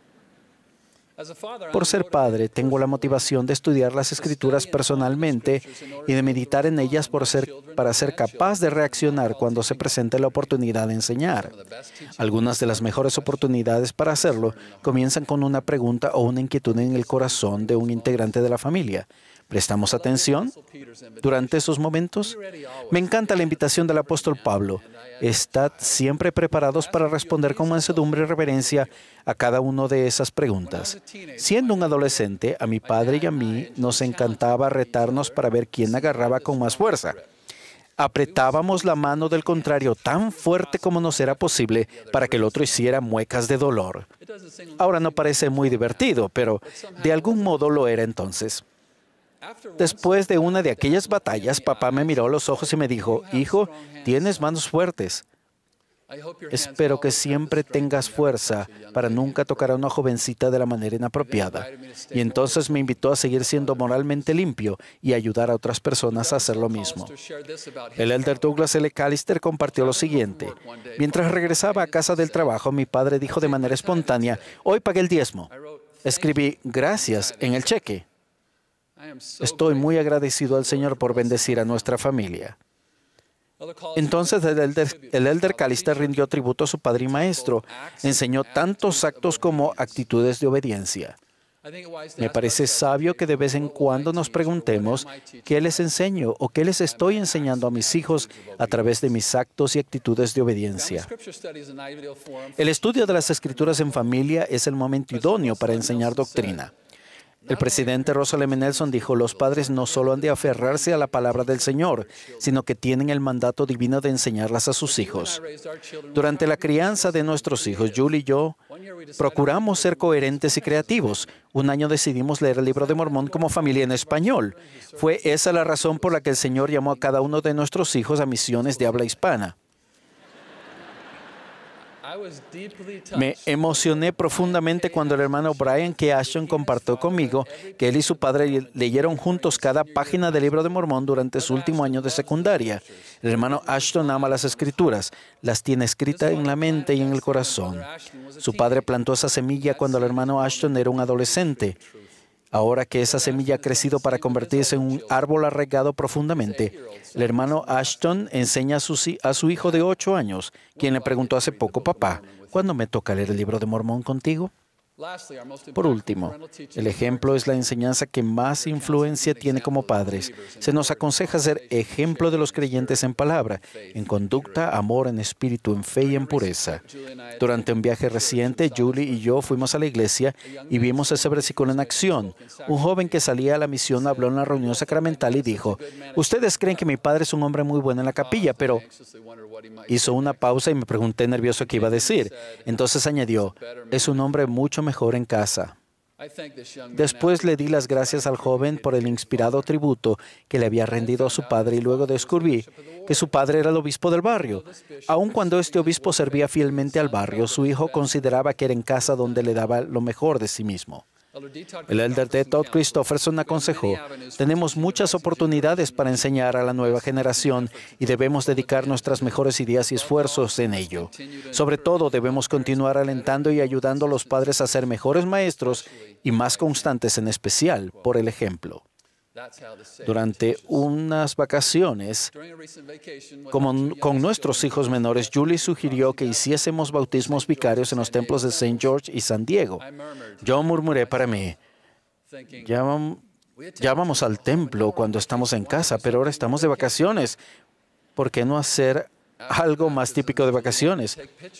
Por ser padre, tengo la motivación de estudiar las Escrituras personalmente y de meditar en ellas para ser capaz de reaccionar cuando se presente la oportunidad de enseñar. Algunas de las mejores oportunidades para hacerlo comienzan con una pregunta o una inquietud en el corazón de un integrante de la familia. ¿Prestamos atención durante esos momentos? Me encanta la invitación del apóstol Pablo. Estad siempre preparados para responder con mansedumbre y reverencia a cada una de esas preguntas. Siendo un adolescente, a mi padre y a mí nos encantaba retarnos para ver quién agarraba con más fuerza. Apretábamos la mano del contrario tan fuerte como nos era posible para que el otro hiciera muecas de dolor. Ahora no parece muy divertido, pero de algún modo lo era entonces. Después de una de aquellas batallas, papá me miró a los ojos y me dijo, hijo, tienes manos fuertes. Espero que siempre tengas fuerza para nunca tocar a una jovencita de la manera inapropiada. Y entonces me invitó a seguir siendo moralmente limpio y ayudar a otras personas a hacer lo mismo. El elder Douglas L. Callister compartió lo siguiente. Mientras regresaba a casa del trabajo, mi padre dijo de manera espontánea, hoy pagué el diezmo. Escribí, gracias, en el cheque. Estoy muy agradecido al Señor por bendecir a nuestra familia. Entonces el elder Callister rindió tributo a su padre y maestro. Enseñó tantos actos como actitudes de obediencia. Me parece sabio que de vez en cuando nos preguntemos qué les enseño o qué les estoy enseñando a mis hijos a través de mis actos y actitudes de obediencia. El estudio de las Escrituras en familia es el momento idóneo para enseñar doctrina. El presidente Russell M. Nelson dijo, los padres no solo han de aferrarse a la palabra del Señor, sino que tienen el mandato divino de enseñarlas a sus hijos. Durante la crianza de nuestros hijos, Julie y yo procuramos ser coherentes y creativos. Un año decidimos leer el Libro de Mormón como familia en español. Fue esa la razón por la que el Señor llamó a cada uno de nuestros hijos a misiones de habla hispana. Me emocioné profundamente cuando el hermano Brian K. Ashton compartió conmigo que él y su padre leyeron juntos cada página del Libro de Mormón durante su último año de secundaria. El hermano Ashton ama las Escrituras, las tiene escritas en la mente y en el corazón. Su padre plantó esa semilla cuando el hermano Ashton era un adolescente. Ahora que esa semilla ha crecido para convertirse en un árbol arraigado profundamente, el hermano Ashton enseña a su hijo de 8 años, quien le preguntó hace poco, papá, ¿cuándo me toca leer el Libro de Mormón contigo? Por último, el ejemplo es la enseñanza que más influencia tiene como padres. Se nos aconseja ser ejemplo de los creyentes en palabra, en conducta, amor, en espíritu, en fe y en pureza. Durante un viaje reciente, Julie y yo fuimos a la iglesia y vimos ese versículo en acción. Un joven que salía a la misión habló en la reunión sacramental y dijo, ustedes creen que mi padre es un hombre muy bueno en la capilla, pero... Hizo una pausa y me pregunté nervioso qué iba a decir. Entonces añadió, es un hombre mucho mejor en casa. Después le di las gracias al joven por el inspirado tributo que le había rendido a su padre y luego descubrí que su padre era el obispo del barrio. Aun cuando este obispo servía fielmente al barrio, su hijo consideraba que era en casa donde le daba lo mejor de sí mismo. El elder D. Todd Christofferson aconsejó, tenemos muchas oportunidades para enseñar a la nueva generación y debemos dedicar nuestras mejores ideas y esfuerzos en ello. Sobre todo, debemos continuar alentando y ayudando a los padres a ser mejores maestros y más constantes, en especial por el ejemplo. Durante unas vacaciones con nuestros hijos menores, Julie sugirió que hiciésemos bautismos vicarios en los templos de St. George y San Diego. Yo murmuré para mí, ya vamos al templo cuando estamos en casa, pero ahora estamos de vacaciones. ¿Por qué no hacer algo más típico de vacaciones?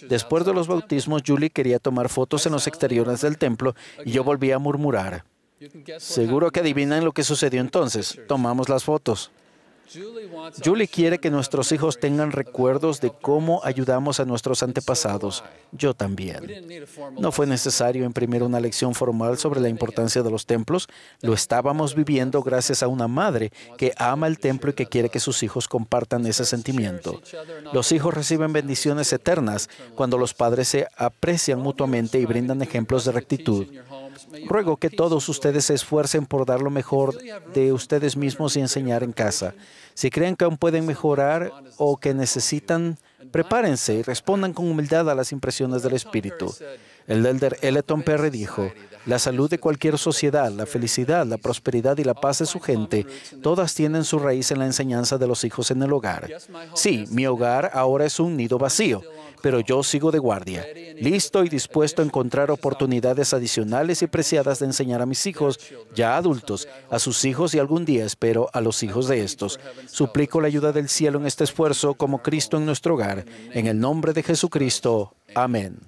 Después de los bautismos, Julie quería tomar fotos en los exteriores del templo y yo volví a murmurar. Seguro que adivinan lo que sucedió entonces. Tomamos las fotos. Julie quiere que nuestros hijos tengan recuerdos de cómo ayudamos a nuestros antepasados. Yo también. No fue necesario imprimir una lección formal sobre la importancia de los templos. Lo estábamos viviendo gracias a una madre que ama el templo y que quiere que sus hijos compartan ese sentimiento. Los hijos reciben bendiciones eternas cuando los padres se aprecian mutuamente y brindan ejemplos de rectitud. Ruego que todos ustedes se esfuercen por dar lo mejor de ustedes mismos y enseñar en casa. Si creen que aún pueden mejorar o que necesitan, prepárense y respondan con humildad a las impresiones del Espíritu. El elder Elton Perry dijo: la salud de cualquier sociedad, la felicidad, la prosperidad y la paz de su gente, todas tienen su raíz en la enseñanza de los hijos en el hogar. Sí, mi hogar ahora es un nido vacío, pero yo sigo de guardia, listo y dispuesto a encontrar oportunidades adicionales y preciadas de enseñar a mis hijos, ya adultos, a sus hijos y algún día espero a los hijos de estos. Suplico la ayuda del cielo en este esfuerzo como Cristo en nuestro hogar. En el nombre de Jesucristo. Amén.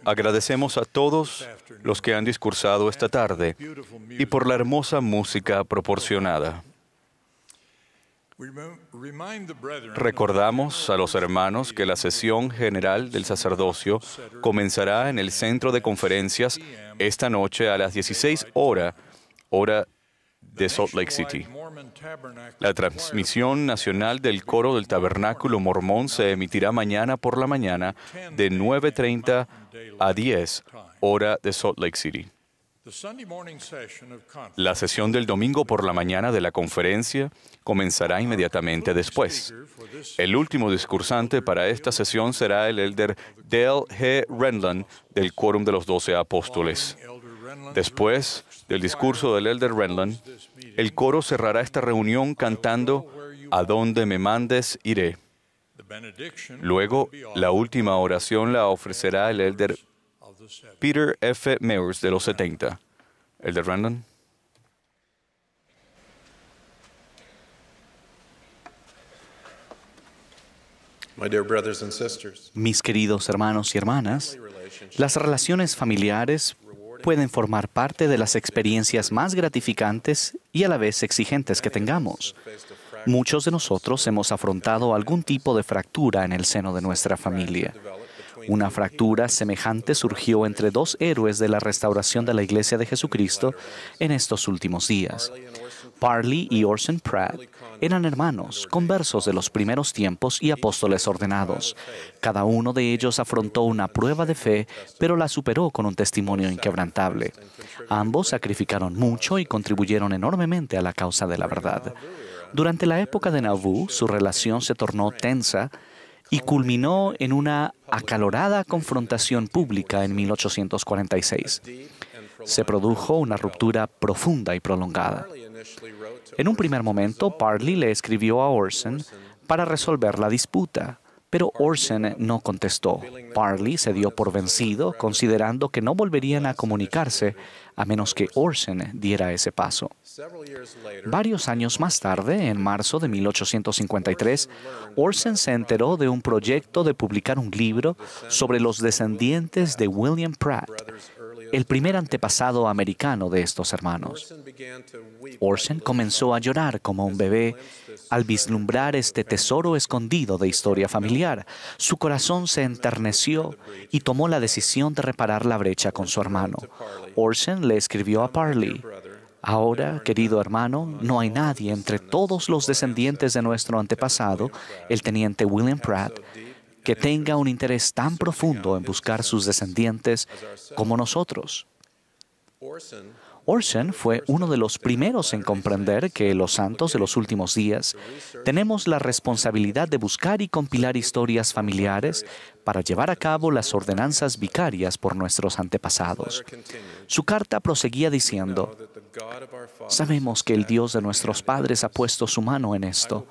Agradecemos a todos los que han discursado esta tarde y por la hermosa música proporcionada. Recordamos a los hermanos que la sesión general del sacerdocio comenzará en el centro de conferencias esta noche a las 16 horas, hora de Salt Lake City. La transmisión nacional del coro del Tabernáculo Mormón se emitirá mañana por la mañana de 9:30 a 10, hora de Salt Lake City. La sesión del domingo por la mañana de la conferencia comenzará inmediatamente después. El último discursante para esta sesión será el elder Dale G. Renlund del Quórum de los 12 Apóstoles. Después del discurso del elder Renlund, el coro cerrará esta reunión cantando «A donde me mandes, iré». Luego, la última oración la ofrecerá el elder Peter F. Meyers de los 70. Elder Renlund. Mis queridos hermanos y hermanas, las relaciones familiares pueden formar parte de las experiencias más gratificantes y a la vez exigentes que tengamos. Muchos de nosotros hemos afrontado algún tipo de fractura en el seno de nuestra familia. Una fractura semejante surgió entre dos héroes de la restauración de la Iglesia de Jesucristo en estos últimos días. Parley y Orson Pratt eran hermanos, conversos de los primeros tiempos y apóstoles ordenados. Cada uno de ellos afrontó una prueba de fe, pero la superó con un testimonio inquebrantable. Ambos sacrificaron mucho y contribuyeron enormemente a la causa de la verdad. Durante la época de Nauvoo, su relación se tornó tensa y culminó en una acalorada confrontación pública en 1846. Se produjo una ruptura profunda y prolongada. En un primer momento, Parley le escribió a Orson para resolver la disputa, pero Orson no contestó. Parley se dio por vencido, considerando que no volverían a comunicarse a menos que Orson diera ese paso. Varios años más tarde, en marzo de 1853, Orson se enteró de un proyecto de publicar un libro sobre los descendientes de William Pratt, el primer antepasado americano de estos hermanos. Orson comenzó a llorar como un bebé al vislumbrar este tesoro escondido de historia familiar. Su corazón se enterneció y tomó la decisión de reparar la brecha con su hermano. Orson le escribió a Parley: «Ahora, querido hermano, no hay nadie entre todos los descendientes de nuestro antepasado, el teniente William Pratt, que tenga un interés tan profundo en buscar sus descendientes como nosotros». Orson fue uno de los primeros en comprender que los santos de los últimos días tenemos la responsabilidad de buscar y compilar historias familiares para llevar a cabo las ordenanzas vicarias por nuestros antepasados. Su carta proseguía diciendo: «Sabemos que el Dios de nuestros padres ha puesto su mano en esto.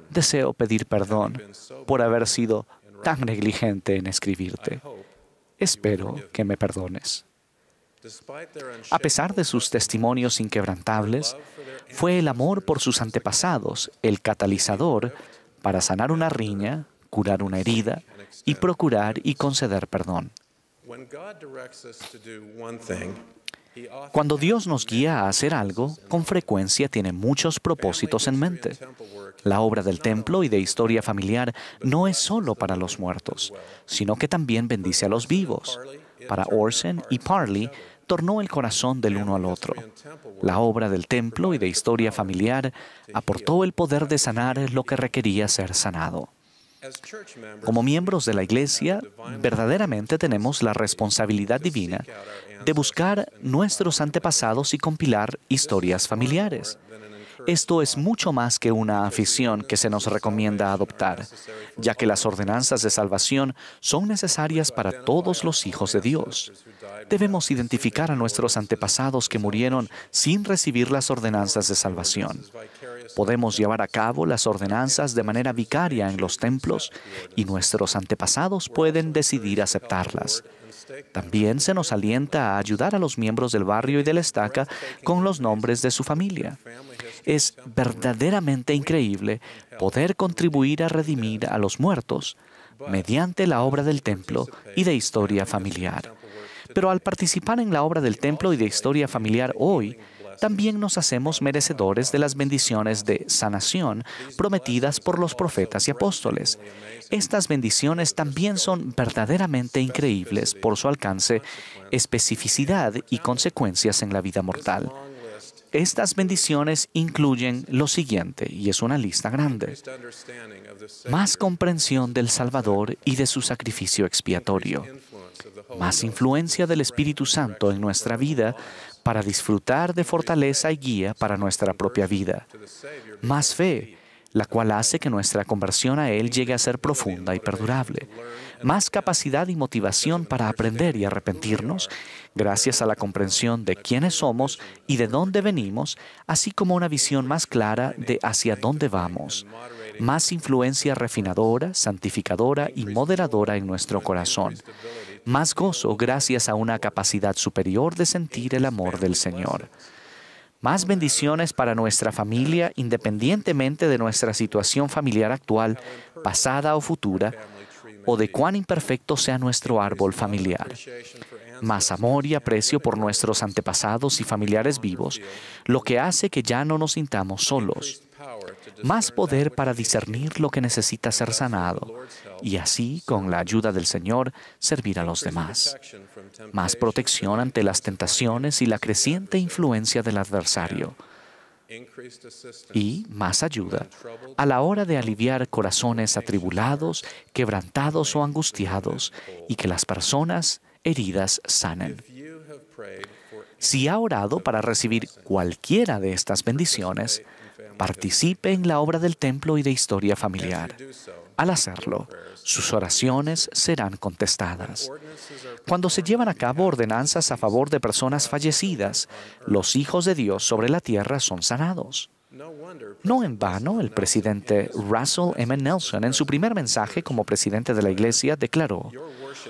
Deseo pedir perdón por haber sido tan negligente en escribirte. Espero que me perdones». A pesar de sus testimonios inquebrantables, fue el amor por sus antepasados el catalizador para sanar una riña, curar una herida y procurar y conceder perdón. Cuando Dios nos guía a hacer algo, con frecuencia tiene muchos propósitos en mente. La obra del templo y de historia familiar no es solo para los muertos, sino que también bendice a los vivos. Para Orson y Parley, tornó el corazón del uno al otro. La obra del templo y de historia familiar aportó el poder de sanar lo que requería ser sanado. Como miembros de la Iglesia, verdaderamente tenemos la responsabilidad divina de buscar nuestros antepasados y compilar historias familiares. Esto es mucho más que una afición que se nos recomienda adoptar, ya que las ordenanzas de salvación son necesarias para todos los hijos de Dios. Debemos identificar a nuestros antepasados que murieron sin recibir las ordenanzas de salvación. Podemos llevar a cabo las ordenanzas de manera vicaria en los templos y nuestros antepasados pueden decidir aceptarlas. También se nos alienta a ayudar a los miembros del barrio y de la estaca con los nombres de su familia. Es verdaderamente increíble poder contribuir a redimir a los muertos, mediante la obra del templo y de historia familiar. Pero al participar en la obra del templo y de historia familiar hoy, también nos hacemos merecedores de las bendiciones de sanación prometidas por los profetas y apóstoles. Estas bendiciones también son verdaderamente increíbles por su alcance, especificidad y consecuencias en la vida mortal. Estas bendiciones incluyen lo siguiente, y es una lista grande: más comprensión del Salvador y de su sacrificio expiatorio, más influencia del Espíritu Santo en nuestra vida para disfrutar de fortaleza y guía para nuestra propia vida, más fe, la cual hace que nuestra conversión a Él llegue a ser profunda y perdurable, más capacidad y motivación para aprender y arrepentirnos, gracias a la comprensión de quiénes somos y de dónde venimos, así como una visión más clara de hacia dónde vamos, más influencia refinadora, santificadora y moderadora en nuestro corazón, más gozo gracias a una capacidad superior de sentir el amor del Señor, más bendiciones para nuestra familia independientemente de nuestra situación familiar actual, pasada o futura, o de cuán imperfecto sea nuestro árbol familiar. Más amor y aprecio por nuestros antepasados y familiares vivos, lo que hace que ya no nos sintamos solos. Más poder para discernir lo que necesita ser sanado y así, con la ayuda del Señor, servir a los demás. Más protección ante las tentaciones y la creciente influencia del adversario. Y más ayuda a la hora de aliviar corazones atribulados, quebrantados o angustiados, y que las personas heridas sanen. Si ha orado para recibir cualquiera de estas bendiciones, participe en la obra del templo y de historia familiar. Al hacerlo, sus oraciones serán contestadas. Cuando se llevan a cabo ordenanzas a favor de personas fallecidas, los hijos de Dios sobre la tierra son sanados. No en vano, el presidente Russell M. Nelson, en su primer mensaje como presidente de la Iglesia, declaró: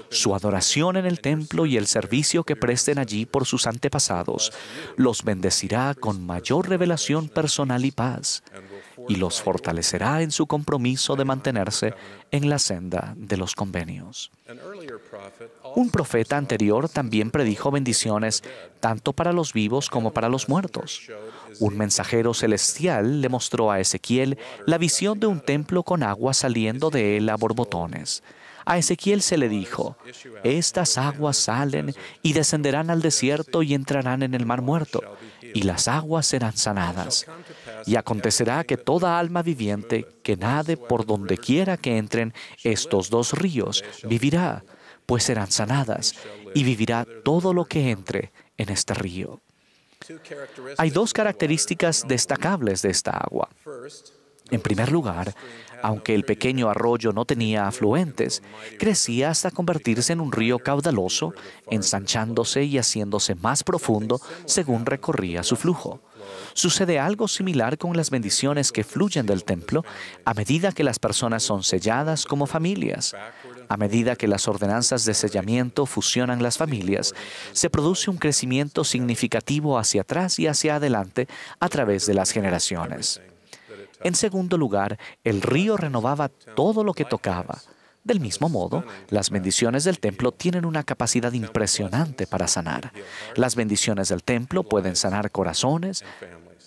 su adoración en el templo y el servicio que presten allí por sus antepasados los bendecirá con mayor revelación personal y paz, y los fortalecerá en su compromiso de mantenerse en la senda de los convenios. Un profeta anterior también predijo bendiciones tanto para los vivos como para los muertos. Un mensajero celestial le mostró a Ezequiel la visión de un templo con agua saliendo de él a borbotones. A Ezequiel se le dijo: estas aguas salen y descenderán al desierto y entrarán en el mar muerto, y las aguas serán sanadas. Y acontecerá que toda alma viviente que nade por donde quiera que entren estos dos ríos vivirá, pues serán sanadas, y vivirá todo lo que entre en este río. Hay dos características destacables de esta agua. En primer lugar, aunque el pequeño arroyo no tenía afluentes, crecía hasta convertirse en un río caudaloso, ensanchándose y haciéndose más profundo según recorría su flujo. Sucede algo similar con las bendiciones que fluyen del templo a medida que las personas son selladas como familias. A medida que las ordenanzas de sellamiento fusionan las familias, se produce un crecimiento significativo hacia atrás y hacia adelante a través de las generaciones. En segundo lugar, el río renovaba todo lo que tocaba. Del mismo modo, las bendiciones del templo tienen una capacidad impresionante para sanar. Las bendiciones del templo pueden sanar corazones,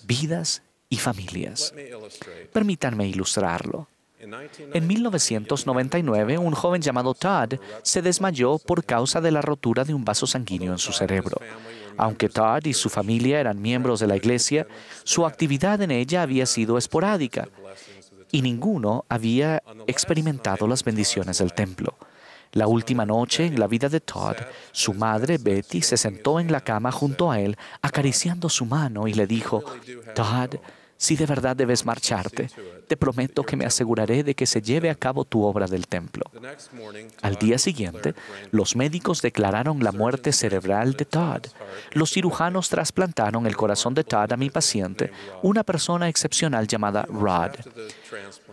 vidas y familias. Permítanme ilustrarlo. En 1999, un joven llamado Todd se desmayó por causa de la rotura de un vaso sanguíneo en su cerebro. Aunque Todd y su familia eran miembros de la iglesia, su actividad en ella había sido esporádica y ninguno había experimentado las bendiciones del templo. La última noche en la vida de Todd, su madre, Betty, se sentó en la cama junto a él, acariciando su mano y le dijo: Todd, si de verdad debes marcharte, te prometo que me aseguraré de que se lleve a cabo tu obra del templo. Al día siguiente, los médicos declararon la muerte cerebral de Todd. Los cirujanos trasplantaron el corazón de Todd a mi paciente, una persona excepcional llamada Rod.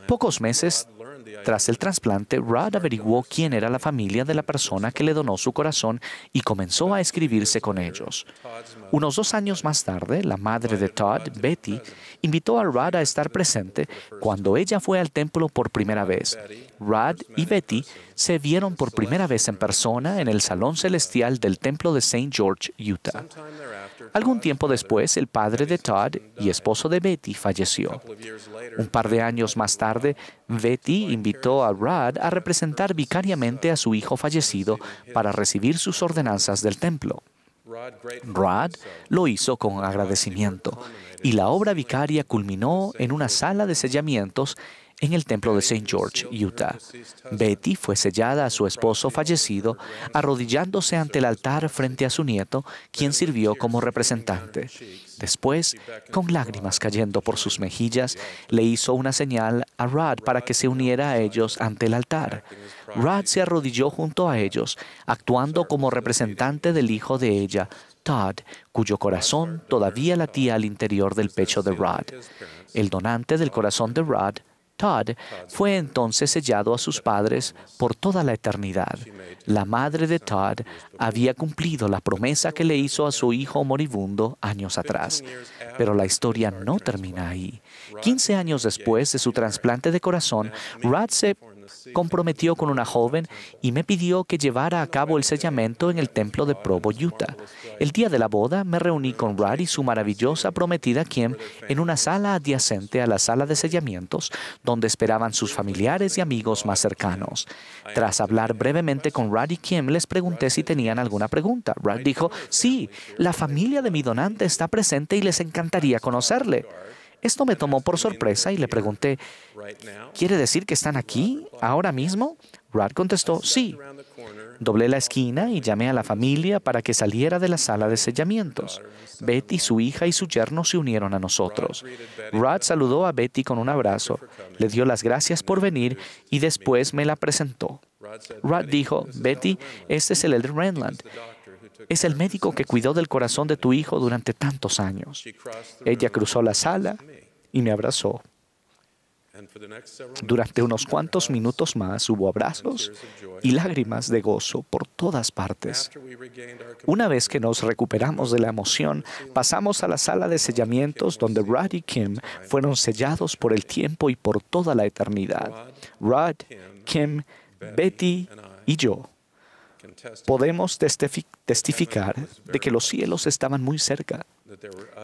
Pocos meses tras el trasplante, Rod averiguó quién era la familia de la persona que le donó su corazón y comenzó a escribirse con ellos. Unos 2 años más tarde, la madre de Todd, Betty, invitó a Rod a estar presente cuando ella fue al templo por primera vez. Rod y Betty se vieron por primera vez en persona en el Salón Celestial del Templo de St. George, Utah. Algún tiempo después, el padre de Todd y esposo de Betty falleció. Un par de años más tarde, Betty invitó a Rod a representar vicariamente a su hijo fallecido para recibir sus ordenanzas del templo. Rod lo hizo con agradecimiento y la obra vicaria culminó en una sala de sellamientos en el templo de St. George, Utah. Betty fue sellada a su esposo fallecido, arrodillándose ante el altar frente a su nieto, quien sirvió como representante. Después, con lágrimas cayendo por sus mejillas, le hizo una señal a Rod para que se uniera a ellos ante el altar. Rod se arrodilló junto a ellos, actuando como representante del hijo de ella, Todd, cuyo corazón todavía latía al interior del pecho de Rod. El donante del corazón de Rod, Todd, fue entonces sellado a sus padres por toda la eternidad. La madre de Todd había cumplido la promesa que le hizo a su hijo moribundo años atrás. Pero la historia no termina ahí. 15 años después de su trasplante de corazón, Rod se comprometió con una joven y me pidió que llevara a cabo el sellamento en el templo de Provo, Utah. El día de la boda me reuní con Rod y su maravillosa prometida Kim en una sala adyacente a la sala de sellamientos, donde esperaban sus familiares y amigos más cercanos. Tras hablar brevemente con Rod y Kim, les pregunté si tenían alguna pregunta. Rod dijo, sí, la familia de mi donante está presente y les encantaría conocerle. Esto me tomó por sorpresa y le pregunté, ¿quiere decir que están aquí, ahora mismo? Rod contestó, sí. Doblé la esquina y llamé a la familia para que saliera de la sala de sellamientos. Betty, su hija y su yerno se unieron a nosotros. Rod saludó a Betty con un abrazo, le dio las gracias por venir y después me la presentó. Rod dijo, Betty, este es el Elder Renland. Es el médico que cuidó del corazón de tu hijo durante tantos años. Ella cruzó la sala y me abrazó. Durante unos cuantos minutos más hubo abrazos y lágrimas de gozo por todas partes. Una vez que nos recuperamos de la emoción, pasamos a la sala de sellamientos donde Rod y Kim fueron sellados por el tiempo y por toda la eternidad. Rod, Kim, Betty y yo podemos testificar de que los cielos estaban muy cerca,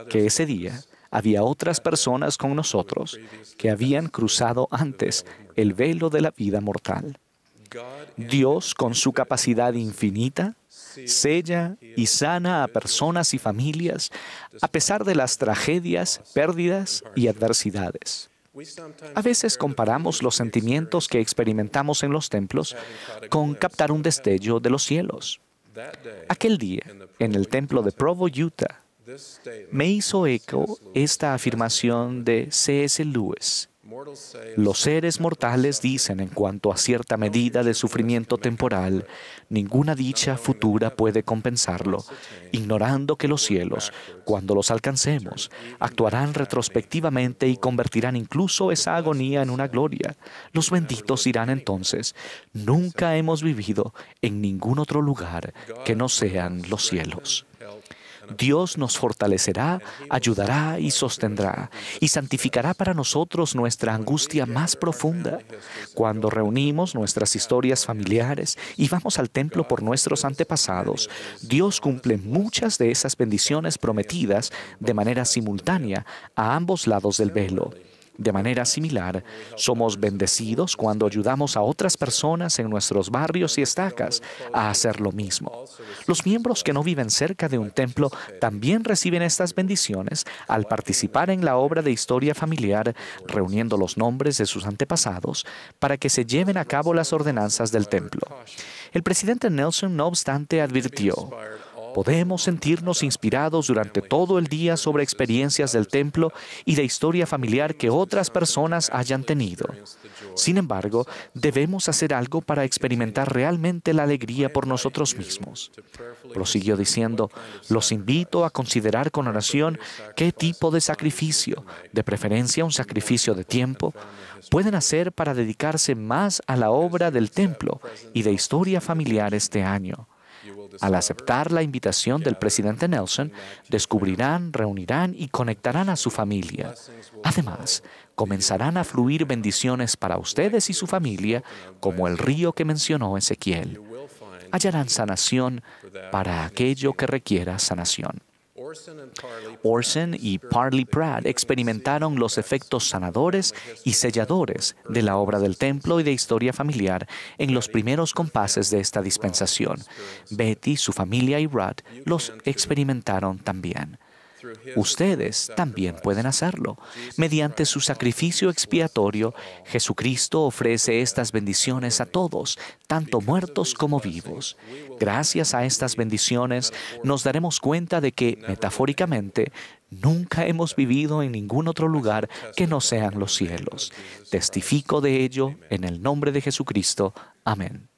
que ese día había otras personas con nosotros que habían cruzado antes el velo de la vida mortal. Dios, con su capacidad infinita, sella y sana a personas y familias a pesar de las tragedias, pérdidas y adversidades. A veces comparamos los sentimientos que experimentamos en los templos con captar un destello de los cielos. Aquel día, en el templo de Provo, Utah, me hizo eco esta afirmación de C.S. Lewis. Los seres mortales dicen en cuanto a cierta medida de sufrimiento temporal, ninguna dicha futura puede compensarlo, ignorando que los cielos, cuando los alcancemos, actuarán retrospectivamente y convertirán incluso esa agonía en una gloria. Los benditos dirán entonces, nunca hemos vivido en ningún otro lugar que no sean los cielos. Dios nos fortalecerá, ayudará y sostendrá, y santificará para nosotros nuestra angustia más profunda. Cuando reunimos nuestras historias familiares y vamos al templo por nuestros antepasados, Dios cumple muchas de esas bendiciones prometidas de manera simultánea a ambos lados del velo. De manera similar, somos bendecidos cuando ayudamos a otras personas en nuestros barrios y estacas a hacer lo mismo. Los miembros que no viven cerca de un templo también reciben estas bendiciones al participar en la obra de historia familiar, reuniendo los nombres de sus antepasados para que se lleven a cabo las ordenanzas del templo. El presidente Nelson, no obstante, advirtió: podemos sentirnos inspirados durante todo el día sobre experiencias del templo y de historia familiar que otras personas hayan tenido. Sin embargo, debemos hacer algo para experimentar realmente la alegría por nosotros mismos. Prosiguió diciendo, los invito a considerar con oración qué tipo de sacrificio, de preferencia un sacrificio de tiempo, pueden hacer para dedicarse más a la obra del templo y de historia familiar este año. Al aceptar la invitación del presidente Nelson, descubrirán, reunirán y conectarán a su familia. Además, comenzarán a fluir bendiciones para ustedes y su familia, como el río que mencionó Ezequiel. Hallarán sanación para aquello que requiera sanación. Orson y Parley Pratt experimentaron los efectos sanadores y selladores de la obra del templo y de historia familiar en los primeros compases de esta dispensación. Betty, su familia y Rudd los experimentaron también. Ustedes también pueden hacerlo. Mediante su sacrificio expiatorio, Jesucristo ofrece estas bendiciones a todos, tanto muertos como vivos. Gracias a estas bendiciones, nos daremos cuenta de que, metafóricamente, nunca hemos vivido en ningún otro lugar que no sean los cielos. Testifico de ello en el nombre de Jesucristo. Amén.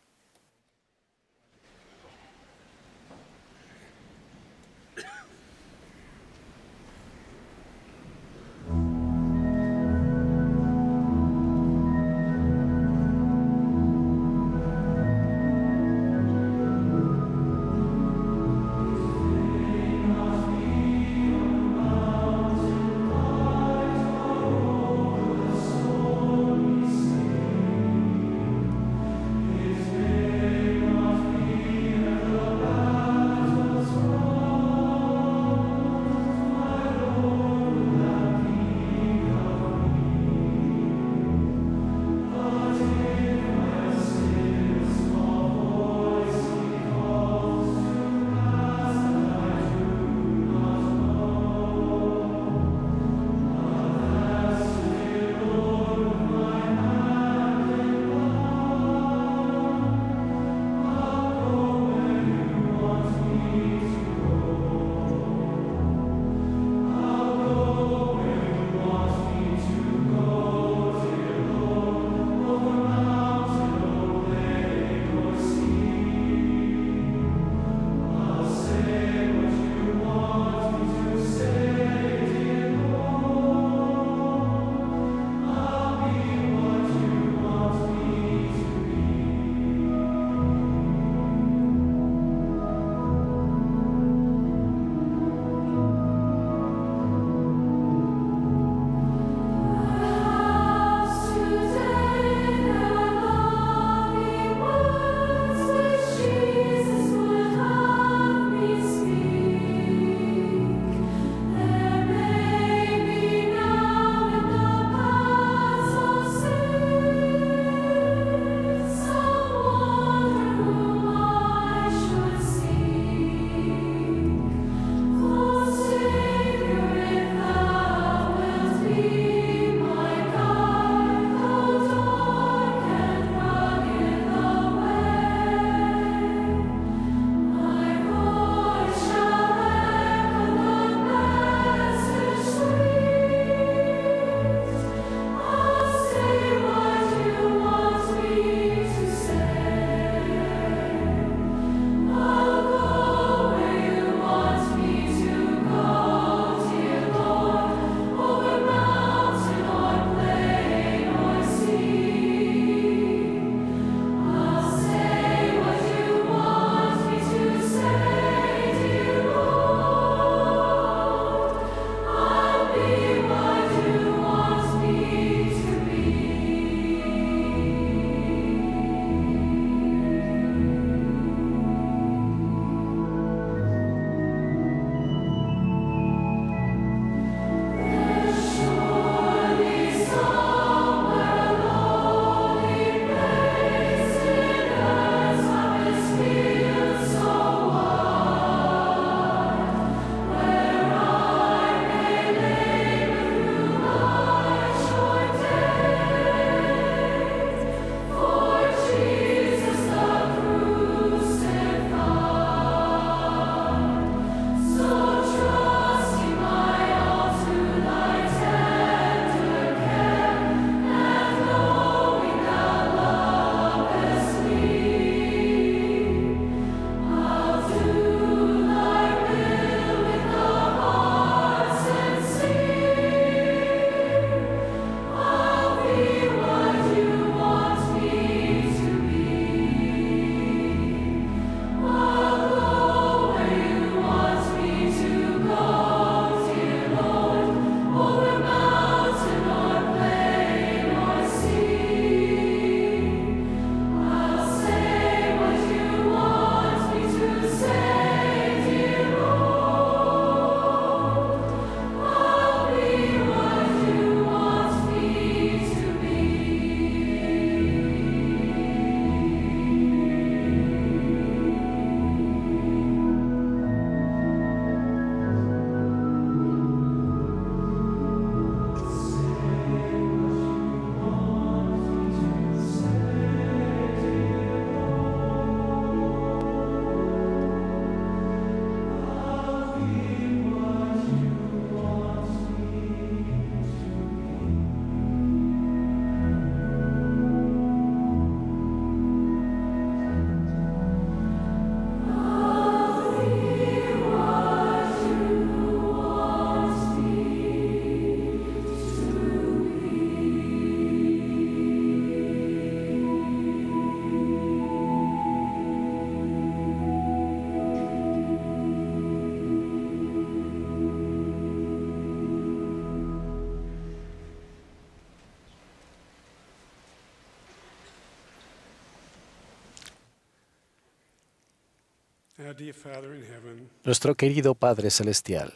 Nuestro querido Padre Celestial,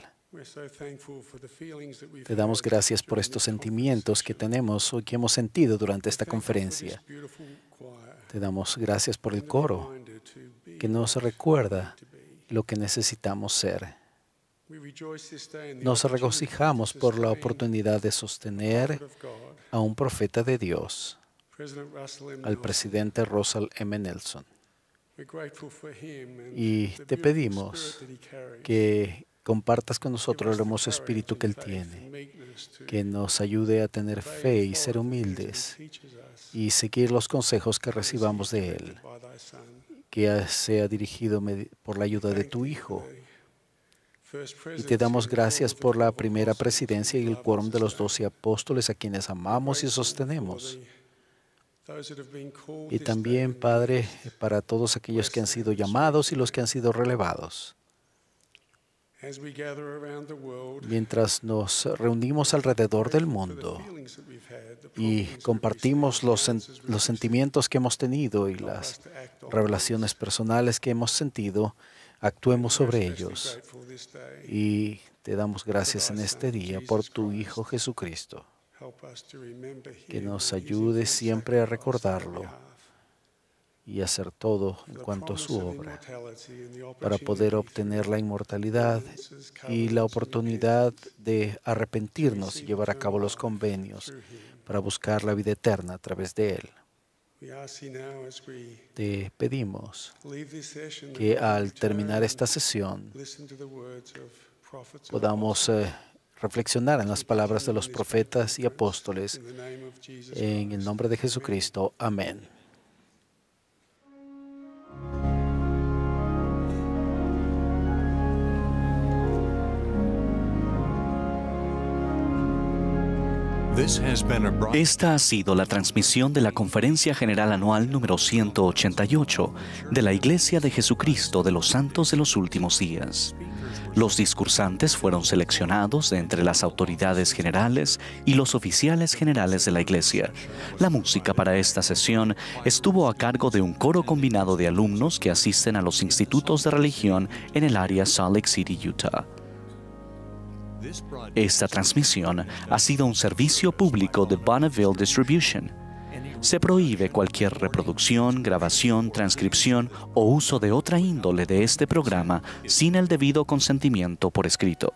te damos gracias por estos sentimientos que tenemos o que hemos sentido durante esta conferencia. Te damos gracias por el coro que nos recuerda lo que necesitamos ser. Nos regocijamos por la oportunidad de sostener a un profeta de Dios, al presidente Russell M. Nelson. Y te pedimos que compartas con nosotros el hermoso espíritu que Él tiene, que nos ayude a tener fe y ser humildes y seguir los consejos que recibamos de Él, que sea dirigido por la ayuda de tu Hijo. Y te damos gracias por la primera presidencia y el quórum de los 12 apóstoles a quienes amamos y sostenemos. Y también, Padre, para todos aquellos que han sido llamados y los que han sido relevados. Mientras nos reunimos alrededor del mundo y compartimos los sentimientos que hemos tenido y las revelaciones personales que hemos sentido, actuemos sobre ellos. Y te damos gracias en este día por tu Hijo Jesucristo. Que nos ayude siempre a recordarlo y hacer todo en cuanto a su obra, para poder obtener la inmortalidad y la oportunidad de arrepentirnos y llevar a cabo los convenios para buscar la vida eterna a través de Él. Te pedimos que al terminar esta sesión podamos reflexionar en las palabras de los profetas y apóstoles. En el nombre de Jesucristo. Amén. Esta ha sido la transmisión de la Conferencia General Anual número 188 de la Iglesia de Jesucristo de los Santos de los Últimos Días. Los discursantes fueron seleccionados de entre las autoridades generales y los oficiales generales de la Iglesia. La música para esta sesión estuvo a cargo de un coro combinado de alumnos que asisten a los institutos de religión en el área Salt Lake City, Utah. Esta transmisión ha sido un servicio público de Bonneville Distribution. Se prohíbe cualquier reproducción, grabación, transcripción o uso de otra índole de este programa sin el debido consentimiento por escrito.